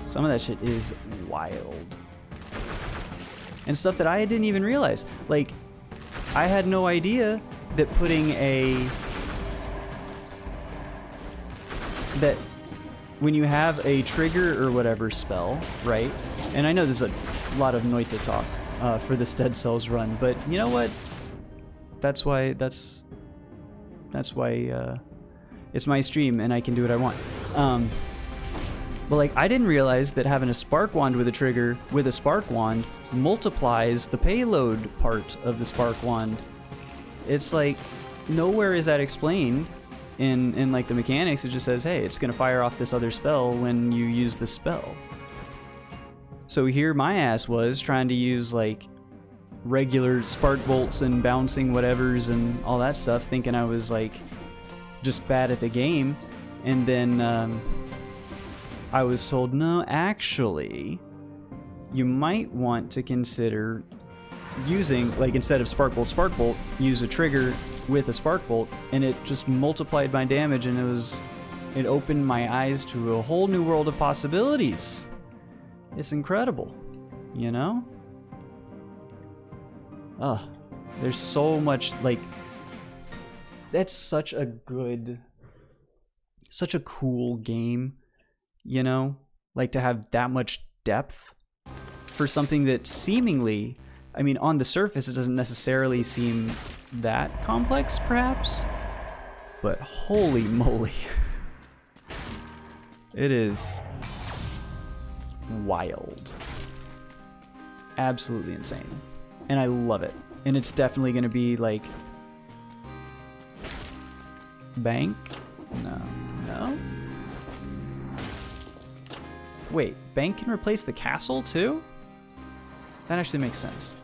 Some of that shit is wild. And stuff that I didn't even realize. Like, I had no idea that putting that when you have a trigger or whatever spell, right? And I know there's a lot of Noita talk for this Dead Cells run, but you know what? That's why it's my stream and I can do what I want. But like, I didn't realize that having a Spark Wand with a trigger with a Spark Wand multiplies the payload part of the Spark Wand. It's like, nowhere is that explained in like the mechanics. It just says, hey, it's gonna fire off this other spell when you use the spell. So here my ass was trying to use like regular spark bolts and bouncing whatevers and all that stuff, thinking I was like just bad at the game. And then I was told, no, actually, you might want to consider using, like, instead of Spark Bolt, use a trigger with a Spark Bolt, and it just multiplied my damage, and it opened my eyes to a whole new world of possibilities. It's incredible, you know? There's so much, like, that's such a cool game, you know? Like, to have that much depth for something that seemingly, I mean, on the surface, it doesn't necessarily seem that complex, perhaps, but holy moly. It is wild. Absolutely insane. And I love it. And it's definitely going to be like... Bank? No? Wait, Bank can replace the castle too? That actually makes sense.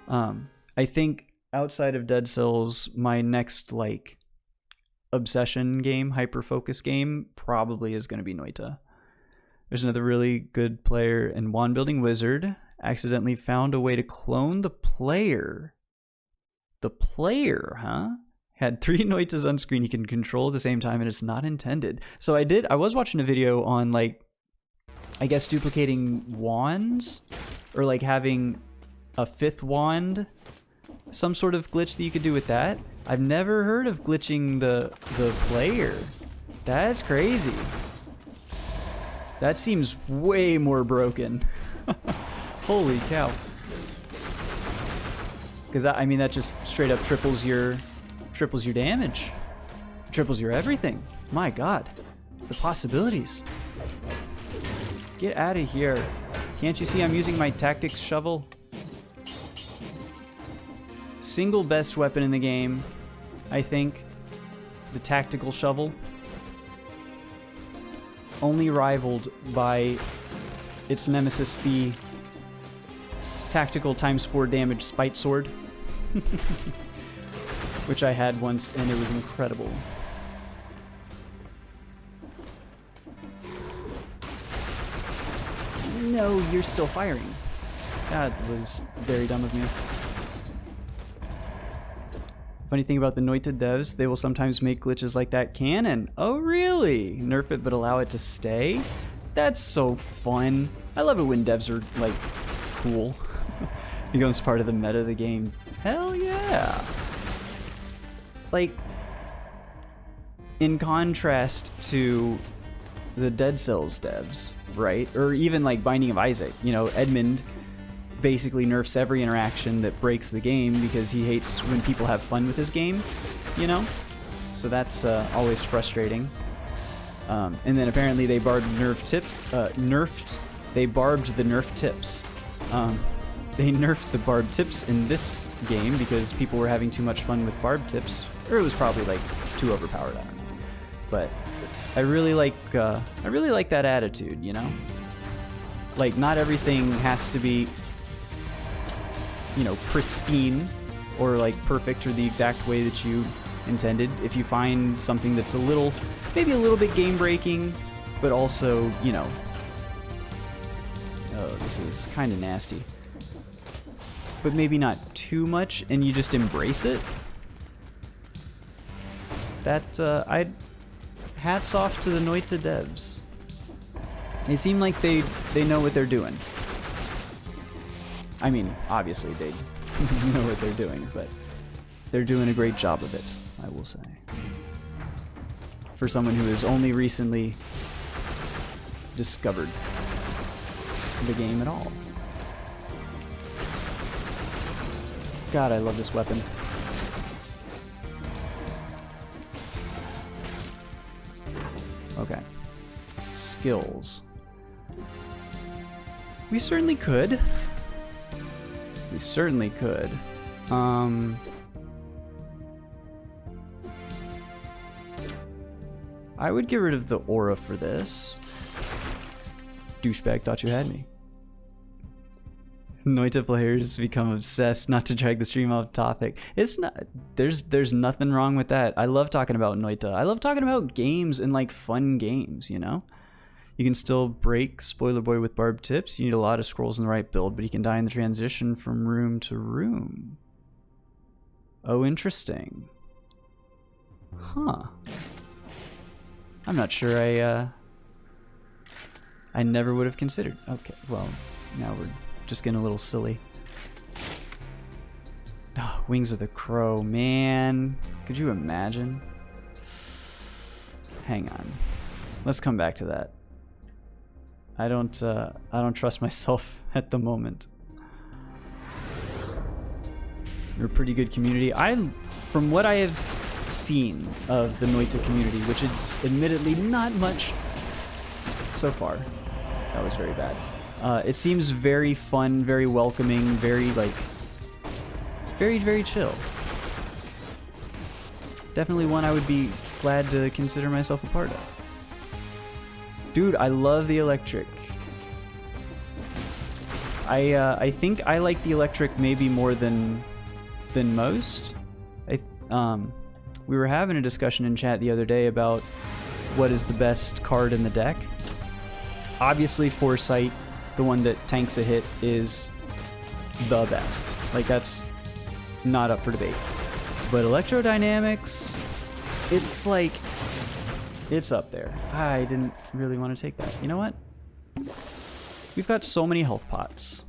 I think outside of Dead Cells, my next like obsession game, hyper-focus game, probably is going to be Noita. There's another really good player in Wand Building Wizard. Accidentally found a way to clone the player. The player, huh? Had 3 Noitas on screen he can control at the same time, and it's not intended. So I was watching a video on like, I guess duplicating wands, or like having a 5th wand, some sort of glitch that you could do with that. I've never heard of glitching the player. That's crazy. That seems way more broken. Holy cow. Because I mean, that just straight up triples your damage, triples your everything. My God, the possibilities. Get out of here. Can't you see I'm using my tactics shovel? Single best weapon in the game, I think. The tactical shovel. Only rivaled by its nemesis, the tactical ×4 damage spite sword. Which I had once, and it was incredible. No, you're still firing. That was very dumb of me. Funny thing about the Noita devs, they will sometimes make glitches like that canon. Oh really? Nerf it but allow it to stay? That's so fun. I love it when devs are like cool. Becomes part of the meta of the game. Hell yeah. Like, in contrast to the Dead Cells devs, right? Or even like Binding of Isaac, you know, Edmund basically nerfs every interaction that breaks the game because he hates when people have fun with his game, you know? So that's always frustrating. And then apparently they barbed the nerf tips. They nerfed the barbed tips in this game because people were having too much fun with barbed tips. Or it was probably like too overpowered, I don't know. But I really like that attitude, you know? Like, not everything has to be, you know, pristine or like perfect or the exact way that you intended. If you find something that's maybe a little bit game breaking, but also, you know, oh, this is kind of nasty, but maybe not too much, and you just embrace it, that hats off to the Noita devs. They seem like they know what they're doing. I mean, obviously they know what they're doing, but they're doing a great job of it, I will say. For someone who has only recently discovered the game at all. God, I love this weapon. Okay. Skills. We certainly could. We certainly could. I would get rid of the aura for this. Douchebag thought you had me. Noita players become obsessed, not to drag the stream off topic. It's not, there's nothing wrong with that. I love talking about Noita. I love talking about games and like fun games, you know? You can still break Spoiler Boy with barbed tips. You need a lot of scrolls in the right build, but you can die in the transition from room to room. Oh, interesting. Huh. I'm not sure I never would have considered. Okay, well, now we're just getting a little silly. Oh, Wings of the Crow, man. Could you imagine? Hang on. Let's come back to that. I don't trust myself at the moment. You're a pretty good community. From what I have seen of the Noita community, which is admittedly not much so far. That was very bad. It seems very fun, very welcoming, very like, very chill. Definitely one I would be glad to consider myself a part of. Dude, I love the electric. I think I like the electric maybe more than most. We were having a discussion in chat the other day about what is the best card in the deck. Obviously, Foresight, the one that tanks a hit, is the best. Like, that's not up for debate. But Electrodynamics, it's like, it's up there. I didn't really want to take that. You know what? We've got so many health pots.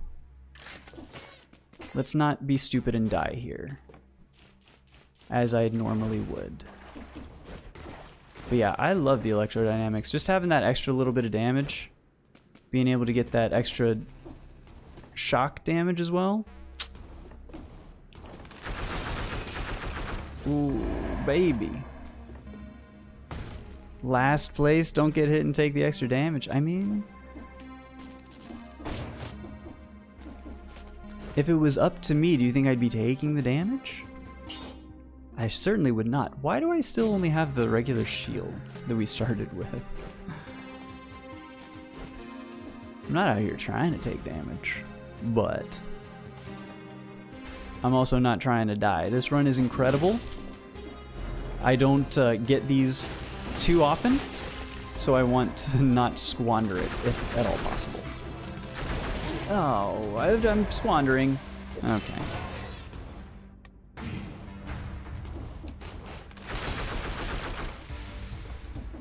Let's not be stupid and die here, as I normally would. But yeah, I love the Electrodynamics. Just having that extra little bit of damage, being able to get that extra shock damage as well. Ooh, baby. Last place, don't get hit and take the extra damage. I mean, if it was up to me, do you think I'd be taking the damage? I certainly would not. Why do I still only have the regular shield that we started with? I'm not out here trying to take damage, but I'm also not trying to die. This run is incredible. I don't get these too often, so I want to not squander it if at all possible. Oh, I'm squandering. Okay.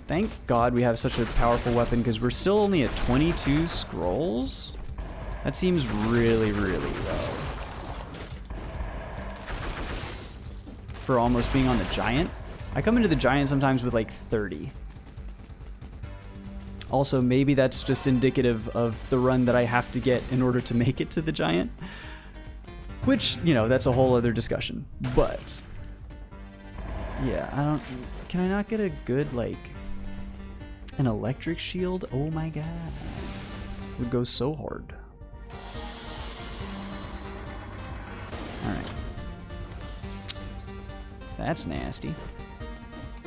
Thank God we have such a powerful weapon, because we're still only at 22 scrolls? That seems really, really low. For almost being on the giant. I come into the giant sometimes with like 30. Also, maybe that's just indicative of the run that I have to get in order to make it to the giant. Which, you know, that's a whole other discussion. But yeah, can I not get a good, like, an electric shield? Oh my god. It would go so hard. Alright. That's nasty.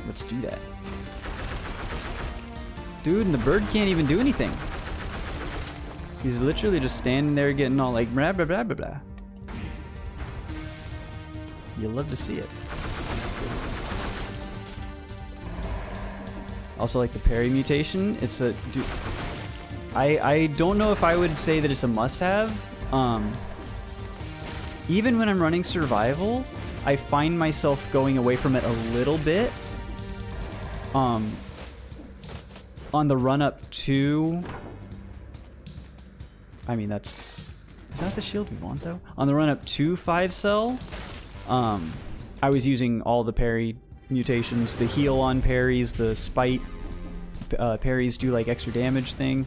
Let's do that. Dude, and the bird can't even do anything. He's literally just standing there getting all like blah blah blah blah blah. You'll love to see it. Also, like the parry mutation, it's a... Dude, I don't know if I would say that it's a must-have. Even when I'm running survival, I find myself going away from it a little bit on the run up to, I mean, is that the shield we want though? On the run up to 5 cell, I was using all the parry mutations, the heal on parries, the spite parries do like extra damage thing.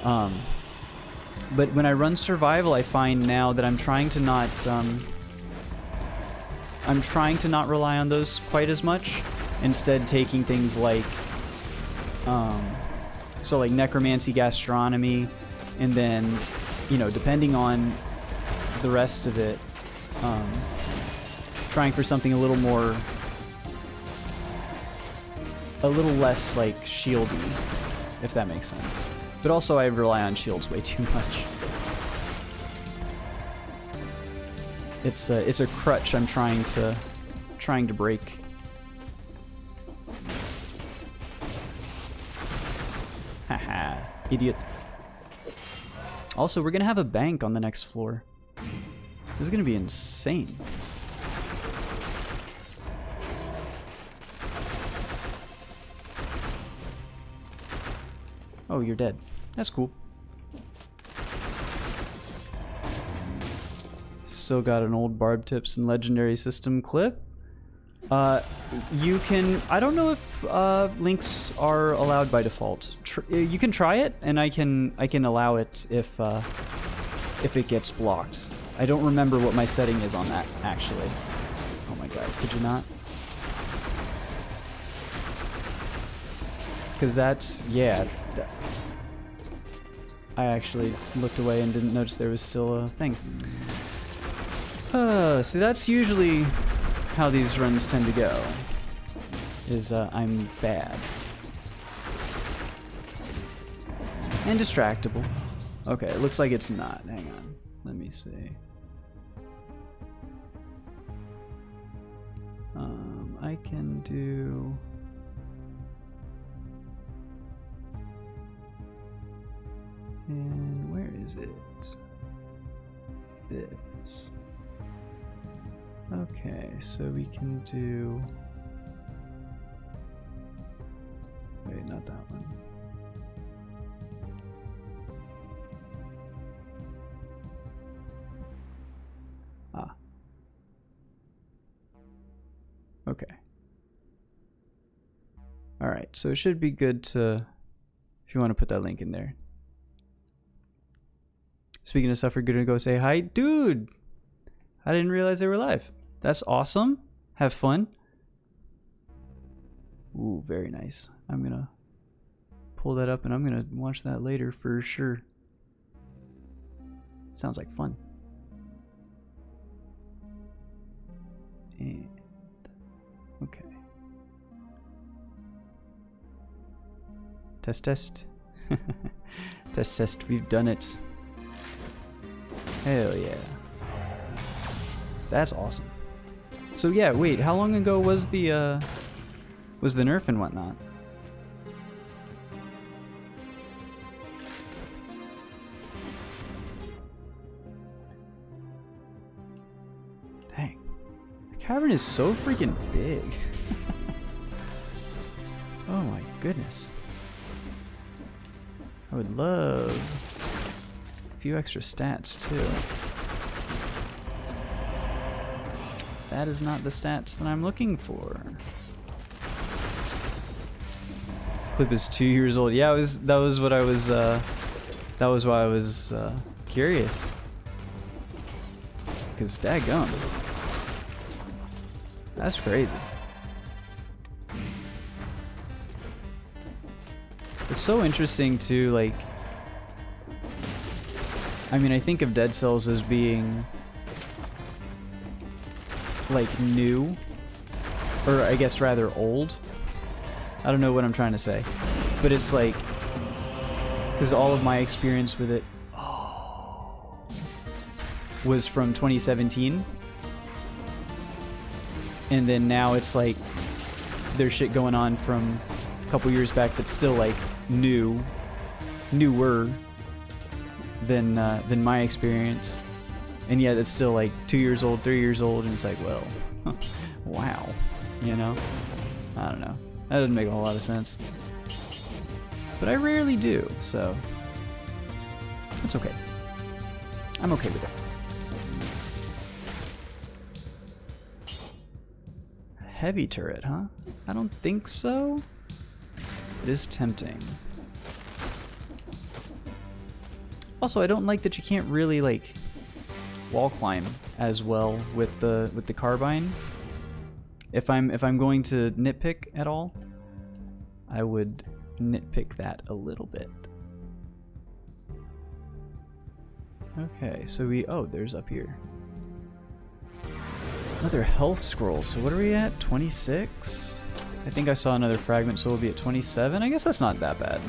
But when I run survival, I find now that I'm trying to not rely on those quite as much. Instead, taking things like so like necromancy, gastronomy, and then, you know, depending on the rest of it, trying for something a little less like shieldy, if that makes sense. But also I rely on shields way too much. It's a crutch I'm trying to break. Haha, idiot. Also, we're gonna have a bank on the next floor. This is gonna be insane. Oh, you're dead. That's cool. Still got an old Barb Tips and Legendary System clip. You can, I don't know if links are allowed by default. You can try it, and I can allow it if it gets blocked. I don't remember what my setting is on that, actually. Oh my god, could you not? Because that's, yeah. I actually looked away and didn't notice there was still a thing. See, that's usually how these runs tend to go. Is I'm bad. And distractible. Okay, it looks like it's not. Hang on. Let me see. I can do... And where is it? This. Okay, so we can do... Wait, not that one. Ah. Okay. Alright, so it should be good to... If you want to put that link in there. Speaking of stuff, we're gonna go say hi. Dude! I didn't realize they were live. That's awesome. Have fun. Ooh, very nice. I'm gonna pull that up and I'm gonna watch that later for sure. Sounds like fun. And okay. Test, test. Test, test. We've done it. Hell yeah. That's awesome. So yeah, wait, how long ago was the nerf and whatnot? Dang. The cavern is so freaking big. Oh my goodness. I would love a few extra stats too. That is not the stats that I'm looking for. Clip is 2 years old. Yeah, that was why I was curious. Cause daggum. That's crazy. It's so interesting too, like, I mean, I think of Dead Cells as being like new, or I guess rather old. I don't know what I'm trying to say, but it's like, because all of my experience with it was from 2017, and then now it's like there's shit going on from a couple years back that's still like newer than my experience. And yet it's still like 2 years old, 3 years old, and it's like, well, wow, you know? I don't know. That doesn't make a whole lot of sense. But I rarely do, so it's okay. I'm okay with it. Heavy turret, huh? I don't think so. It is tempting. Also, I don't like that you can't really like wall climb as well with the carbine. If I'm going to nitpick at all, I would nitpick that a little bit. Okay, so there's up here. Another health scroll. So what are we at? 26? I think I saw another fragment, so we'll be at 27. I guess that's not that bad.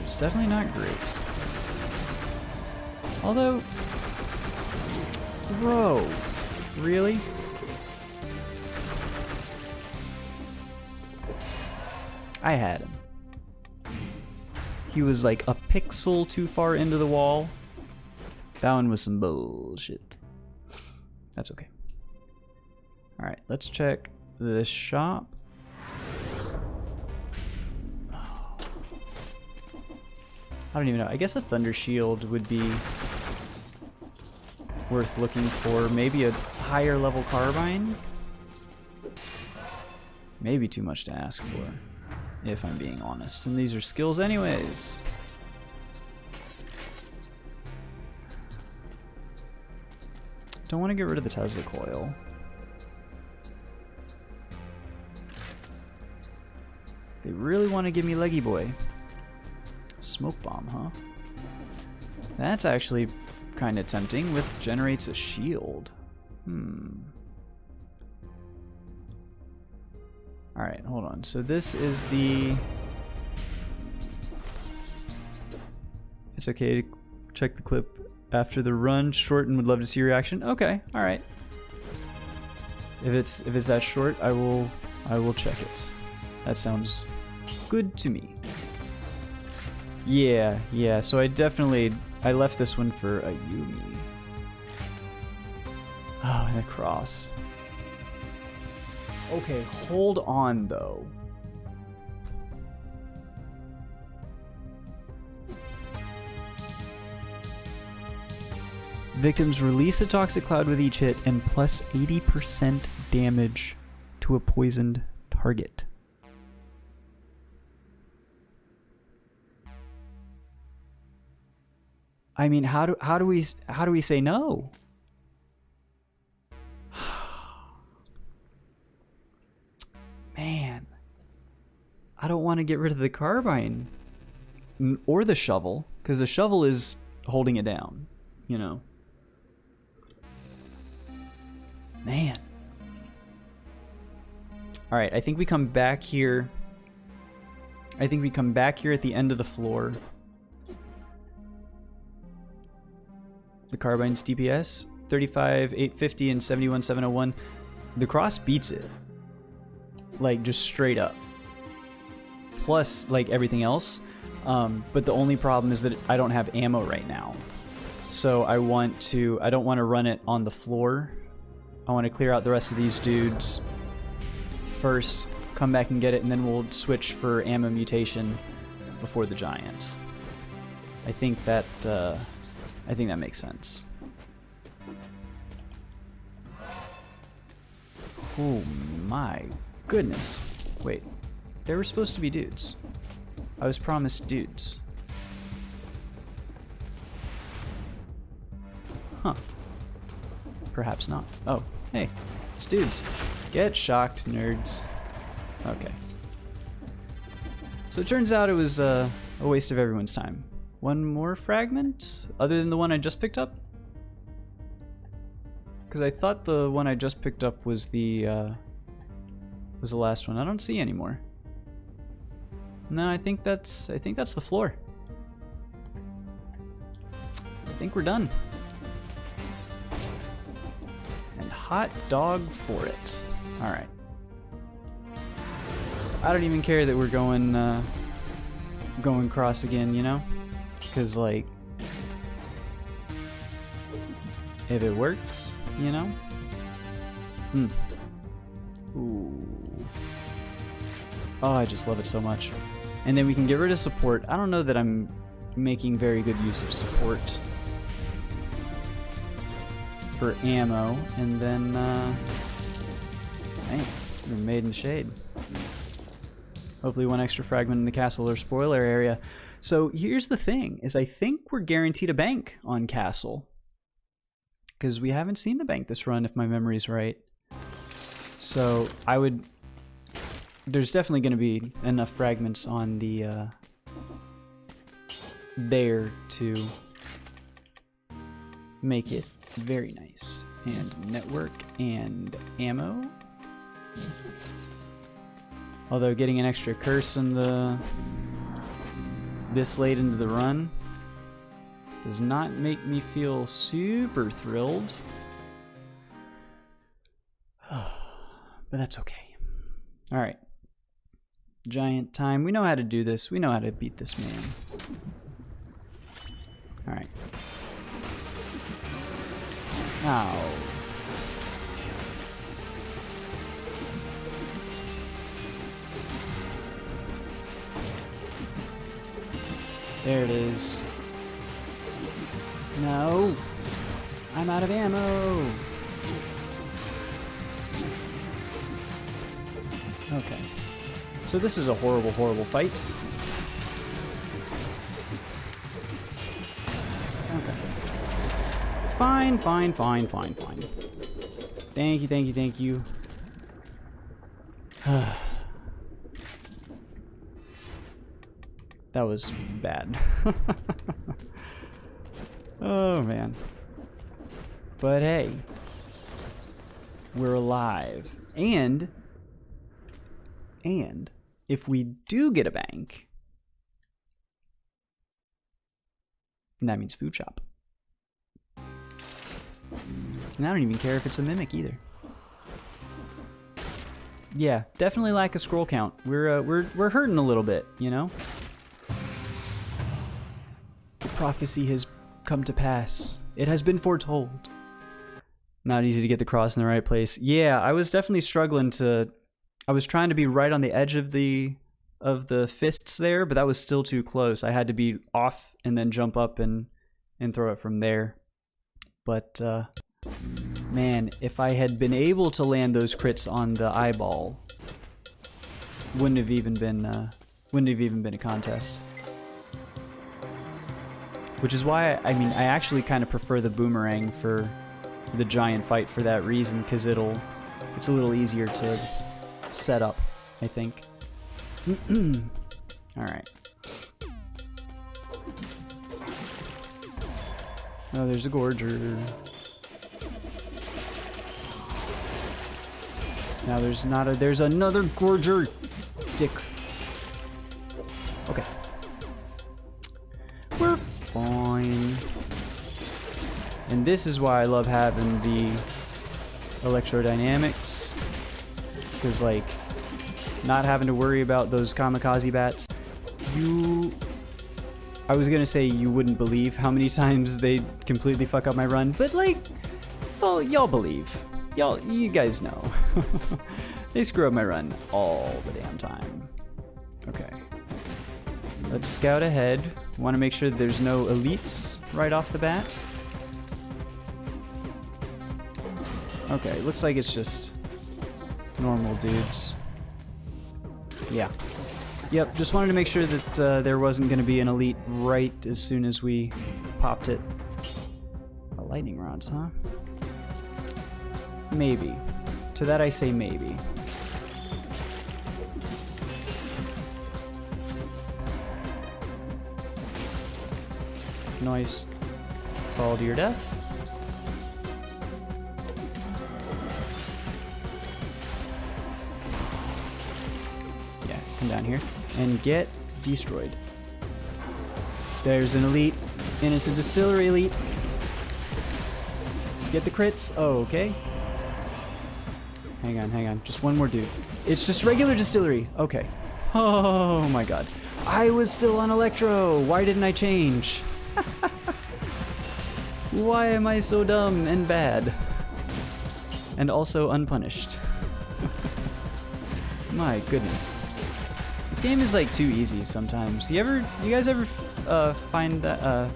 It's definitely not great. Although, bro, really? I had him. He was like a pixel too far into the wall. That one was some bullshit. That's okay. Alright, let's check this shop. I don't even know. I guess a Thunder Shield would be worth looking for. Maybe a higher level carbine? Maybe too much to ask for, if I'm being honest. And these are skills anyways. Don't want to get rid of the Tesla coil. They really want to give me Leggy Boy. Smoke bomb, huh? That's actually kind of tempting. With generates a shield. Alright, hold on. So this is the... It's okay to check the clip after the run. Short and would love to see your reaction. Okay, alright. If it's that short, I will check it. That sounds good to me. Yeah, so I left this one for a Yumi. Oh, and a cross. Okay, hold on though. Victims release a toxic cloud with each hit and plus 80% damage to a poisoned target. I mean, how do we say no? Man, I don't want to get rid of the carbine or the shovel, because the shovel is holding it down, you know. Man. All right, I think we come back here. I think we come back here at the end of the floor. The carbine's DPS, 35,850 and 71,701. The cross beats it. Like, just straight up. Plus, like, everything else. But the only problem is that I don't have ammo right now. So I don't want to run it on the floor. I want to clear out the rest of these dudes first, come back and get it, and then we'll switch for ammo mutation before the giant. I think that makes sense. Oh my goodness. Wait, there were supposed to be dudes. I was promised dudes. Huh. Perhaps not. Oh, hey, it's dudes. Get shocked, nerds. Okay. So it turns out it was a waste of everyone's time. One more fragment, other than the one I just picked up? Because I thought the one I just picked up was the last one. I don't see any more. No, I think that's the floor. I think we're done. And hot dog for it. All right. I don't even care that we're going cross again, you know? Because, like, if it works, you know? Ooh. Oh, I just love it so much. And then we can get rid of support. I don't know that I'm making very good use of support for ammo. And then, hey, we're made in the shade. Hopefully one extra fragment in the castle or spoiler area. So here's the thing, is I think we're guaranteed a bank on castle. Because we haven't seen the bank this run, if my memory's right. So I would... There's definitely going to be enough fragments on the... there to make it very nice. And network and ammo. Although getting an extra curse in the... this late into the run does not make me feel super thrilled. But that's okay. Alright. Giant time. We know how to do this. We know how to beat this man. Alright. Ow. There it is. No! I'm out of ammo! Okay. So this is a horrible, horrible fight. Okay. Fine, fine, fine, fine, fine. Thank you, thank you, thank you. That was bad. Oh, man. But hey. We're alive. And if we do get a bank, that means food shop. And I don't even care if it's a mimic either. Yeah, definitely lack a scroll count. We're hurting a little bit, you know? The prophecy has come to pass. It has been foretold. Not easy to get the cross in the right place. Yeah, I was definitely struggling to... I was trying to be right on the edge of the fists there, but that was still too close. I had to be off and then jump up and throw it from there. But, man, if I had been able to land those crits on the eyeball, wouldn't have even been a contest. Which is why, I mean, I actually kind of prefer the boomerang for the giant fight for that reason, because it's a little easier to set up, I think. Alright. Oh, there's a Gorger. Now there's another Gorger! Dick. Okay. We're fine. And this is why I love having the electrodynamics. Because, like, not having to worry about those kamikaze bats. I was gonna say you wouldn't believe how many times they completely fuck up my run, but, like, well, y'all believe. You guys know. They screw up my run all the damn time. Okay. Let's scout ahead. Want to make sure that there's no elites right off the bat. Okay, looks like it's just normal dudes. Yeah. Yep, just wanted to make sure that there wasn't going to be an elite right as soon as we popped it. Oh, lightning rods, huh? Maybe. To that I say maybe. Noise. Fall to your death. Yeah, come down here and get destroyed. There's an elite, and it's a distillery elite. Get the crits. Oh, okay. Hang on. Just one more dude. It's just regular distillery. Okay. Oh my god. I was still on Electro. Why didn't I change? Why am I so dumb and bad? and also unpunished. My goodness. This game is like too easy sometimes. You guys ever find that,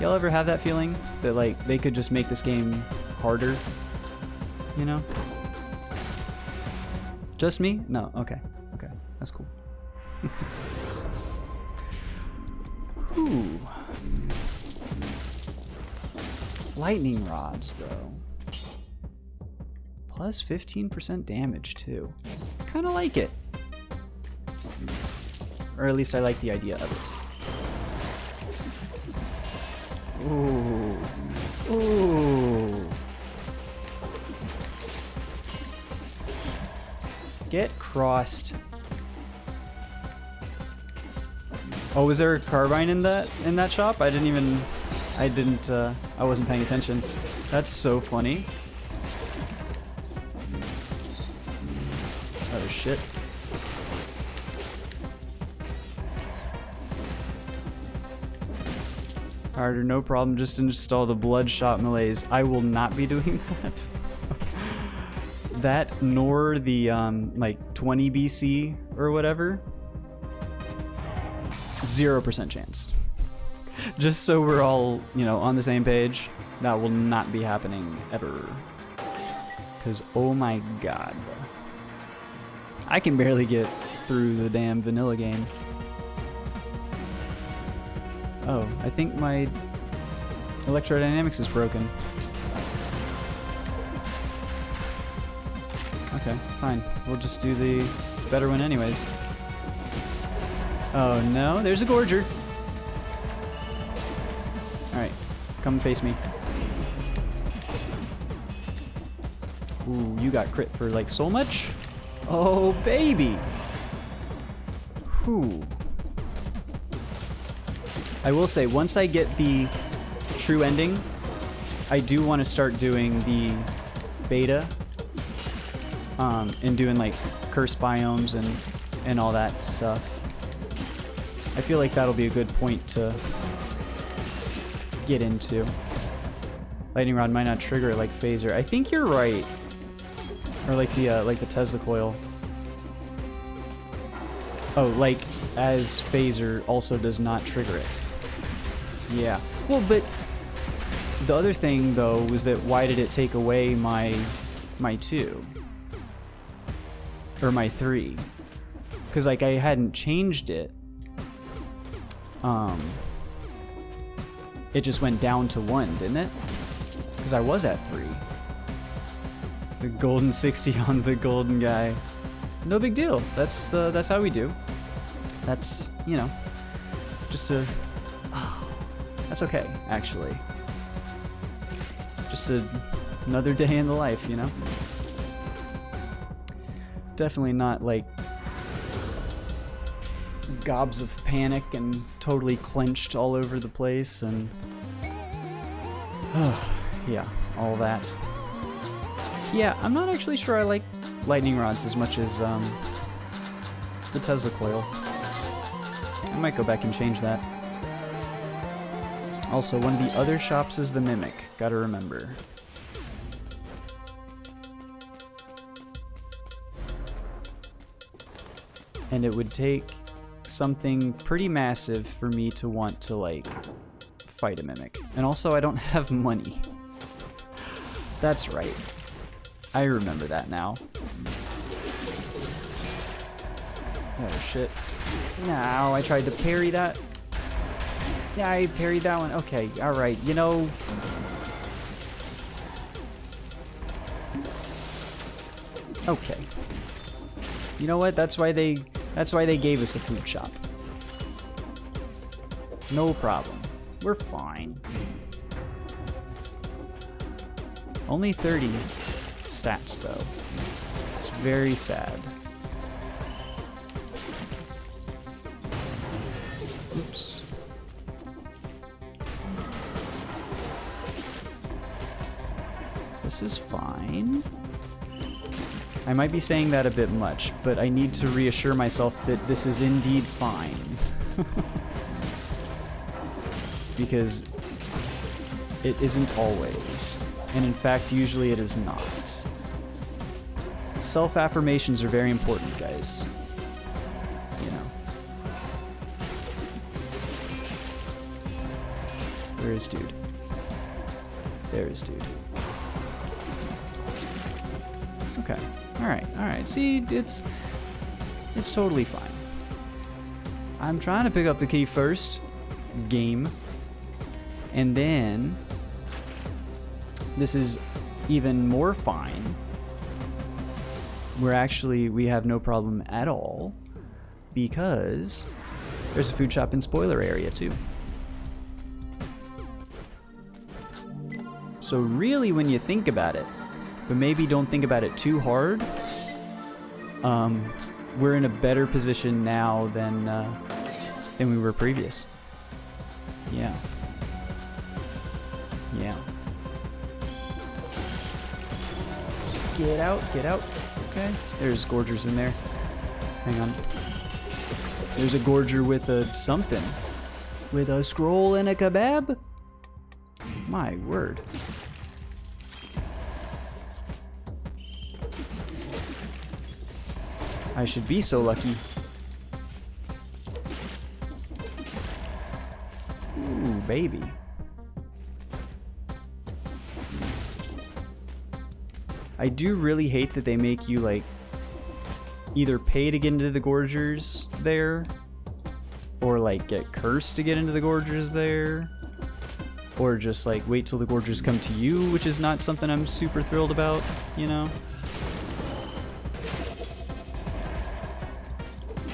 y'all ever have that feeling that like they could just make this game harder? You know? Just me? No, okay. Okay, that's cool. Ooh. Lightning rods, though. Plus 15% damage, too. Kind of like it. Or at least I like the idea of it. Ooh. Ooh. Get crossed. Oh, was there a carbine in that shop? I wasn't paying attention. That's so funny. Oh shit. Harder, no problem, just install the Bloodshot Malaise. I will not be doing that. That nor the like 20 BC or whatever. 0% chance. Just so we're all, you know, on the same page, that will not be happening ever. Because, oh my god. I can barely get through the damn vanilla game. Oh, I think my electrodynamics is broken. Okay, fine. We'll just do the better one anyways. Oh no, there's a Gorger. Alright, come face me. Ooh, you got crit for like so much? Oh baby! Whew. I will say, once I get the true ending, I do want to start doing the beta. And doing like curse biomes and all that stuff. I feel like that'll be a good point to get into. Lightning rod might not trigger it like phaser. I think you're right. Or like the Tesla coil. Oh, like as phaser also does not trigger it. Yeah. Well, but the other thing though was that why did it take away my 2? Or my 3. Because like I hadn't changed it. It just went down to 1, didn't it? Because I was at 3. The golden 60 on the golden guy. No big deal. That's how we do. That's, you know, just a... Oh, that's okay, actually. Just another day in the life, you know? Definitely not like gobs of panic and totally clenched all over the place and yeah, all that. Yeah, I'm not actually sure I like lightning rods as much as the Tesla coil. I might go back and change that. Also, one of the other shops is the Mimic, gotta remember. And it would take something pretty massive for me to want to, like, fight a Mimic. And also, I don't have money. That's right. I remember that now. Oh, shit. No, I tried to parry that. Yeah, I parried that one. Okay, alright. You know... Okay. You know what? That's why they gave us a food shop. No problem. We're fine. Only 30 stats though. It's very sad. Oops. This is fine. I might be saying that a bit much, but I need to reassure myself that this is indeed fine. Because it isn't always. And in fact, usually it is not. Self-affirmations are very important, guys. You know. Where is dude? There is dude. Okay. Alright, alright. See, it's totally fine. I'm trying to pick up the key first. Game. And then this is even more fine. We have no problem at all because there's a food shop and spoiler area too. So really, when you think about it, but maybe don't think about it too hard, we're in a better position now than we were previous. Yeah. Yeah. Get out, get out. Okay. There's gorgers in there. Hang on. There's a gorger with a something. With a scroll and a kebab? My word. I should be so lucky. Ooh, baby. I do really hate that they make you, like, either pay to get into the gorgers there, or, like, get cursed to get into the gorgers there, or just, like, wait till the gorgers come to you, which is not something I'm super thrilled about, you know?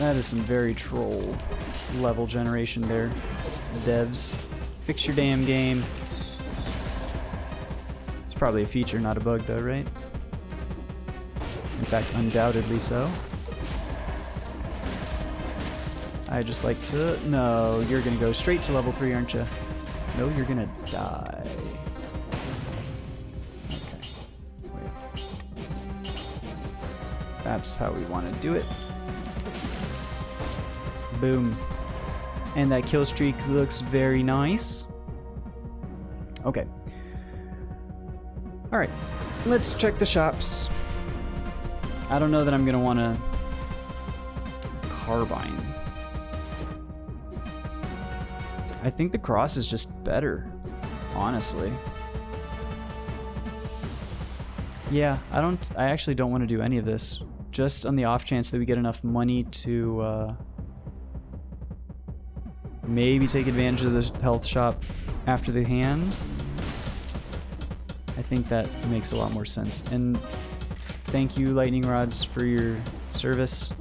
That is some very troll level generation there. Devs, fix your damn game. It's probably a feature, not a bug though, right? In fact, undoubtedly so. I just like to... No, you're gonna go straight to level 3, aren't you? No, you're gonna die. Okay. Wait. That's how we want to do it. Boom. And that kill streak looks very nice. Okay. Alright. Let's check the shops. I don't know that I'm going to want to carbine. I think the cross is just better, honestly. Yeah, I actually don't want to do any of this. Just on the off chance that we get enough money to maybe take advantage of the health shop after the hand. I think that makes a lot more sense. And thank you, Lightning Rods, for your service.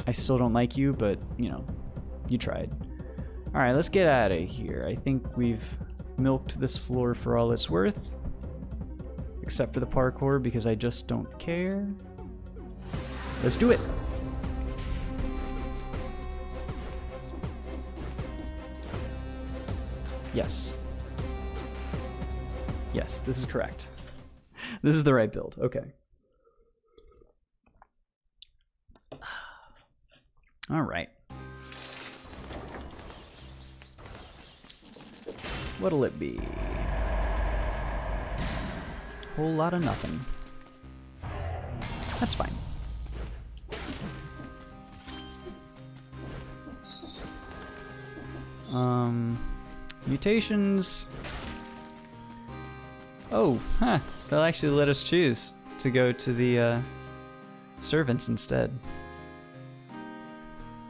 I still don't like you, but, you know, you tried. Alright, let's get out of here. I think we've milked this floor for all it's worth. Except for the parkour, because I just don't care. Let's do it! Yes. Yes, this is correct. This is the right build. Okay. All right. What'll it be? Whole lot of nothing. That's fine. Mutations. Oh, huh. They'll actually let us choose to go to the servants instead.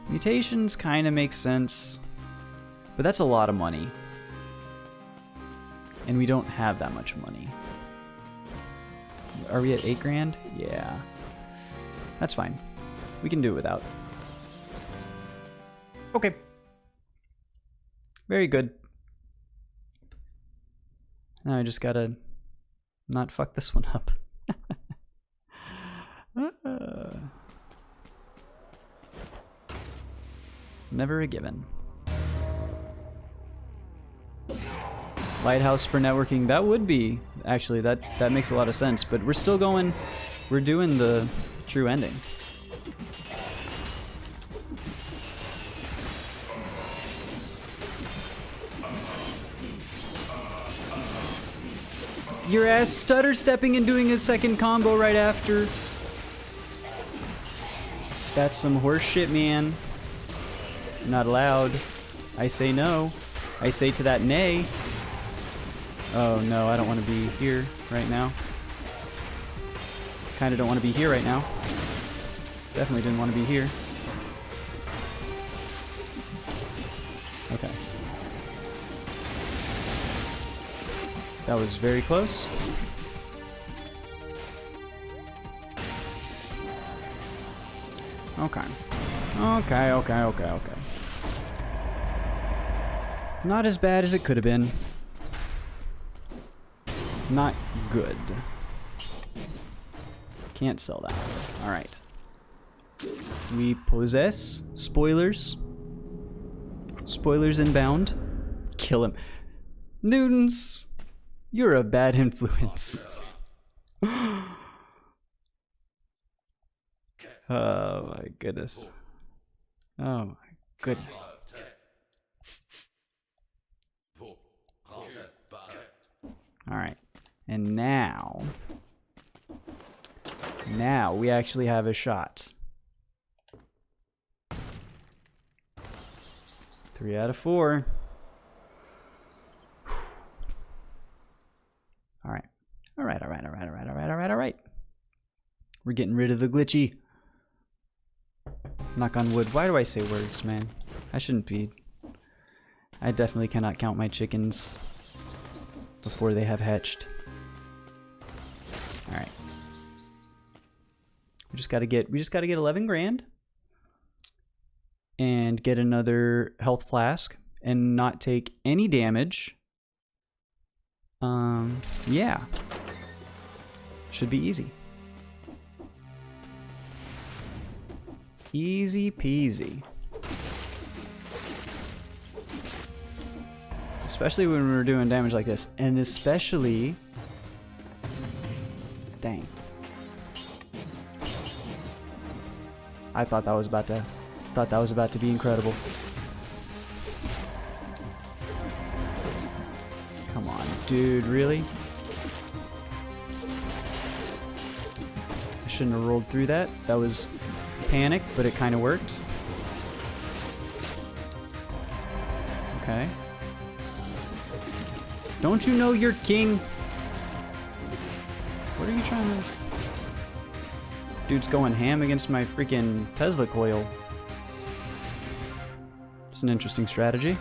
Mutations kind of make sense, but that's a lot of money. And we don't have that much money. Are we at 8 grand? Yeah. That's fine. We can do it without. Okay. Very good. Now I just gotta not fuck this one up. Never a given. Lighthouse for networking, that would be, actually, that makes a lot of sense, but we're still going, we're doing the true ending. your ass stutter stepping and doing a second combo right after. That's some horse shit, man. Not allowed. I say no. I say to that nay. Oh no, I don't want to be here right now. Kinda don't want to be here right now. Definitely didn't want to be here. Okay. That was very close. Okay. Okay. Not as bad as it could have been. Not good. Can't sell that. Alright. We possess spoilers. Spoilers inbound. Kill him. Newtons, you're a bad influence. Oh my goodness. Oh my goodness. Alright. And now we actually have a shot. 3 out of 4. Alright. Alright. We're getting rid of the glitchy. Knock on wood. Why do I say words, man? I shouldn't be. I definitely cannot count my chickens before they have hatched. Alright. We just gotta get 11 grand. And get another health flask. And not take any damage. Yeah. Should be easy. Easy peasy. Especially when we're doing damage like this. And especially... Dang. I thought that was about to be incredible. Come on, dude, really? I shouldn't have rolled through that. That was panic, but it kind of worked. Okay. Don't you know you're king? What are you trying to... Dude's going ham against my freaking Tesla coil. It's an interesting strategy.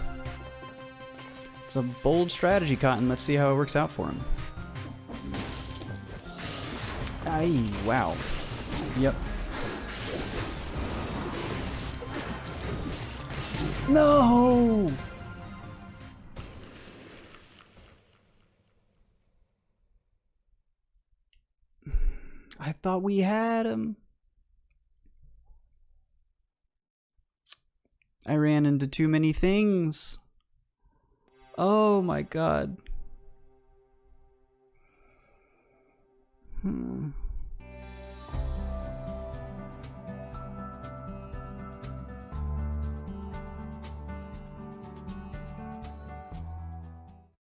It's a bold strategy, Cotton. Let's see how it works out for him. Aye, wow. Yep. No! I thought we had him. I ran into too many things. Oh my god.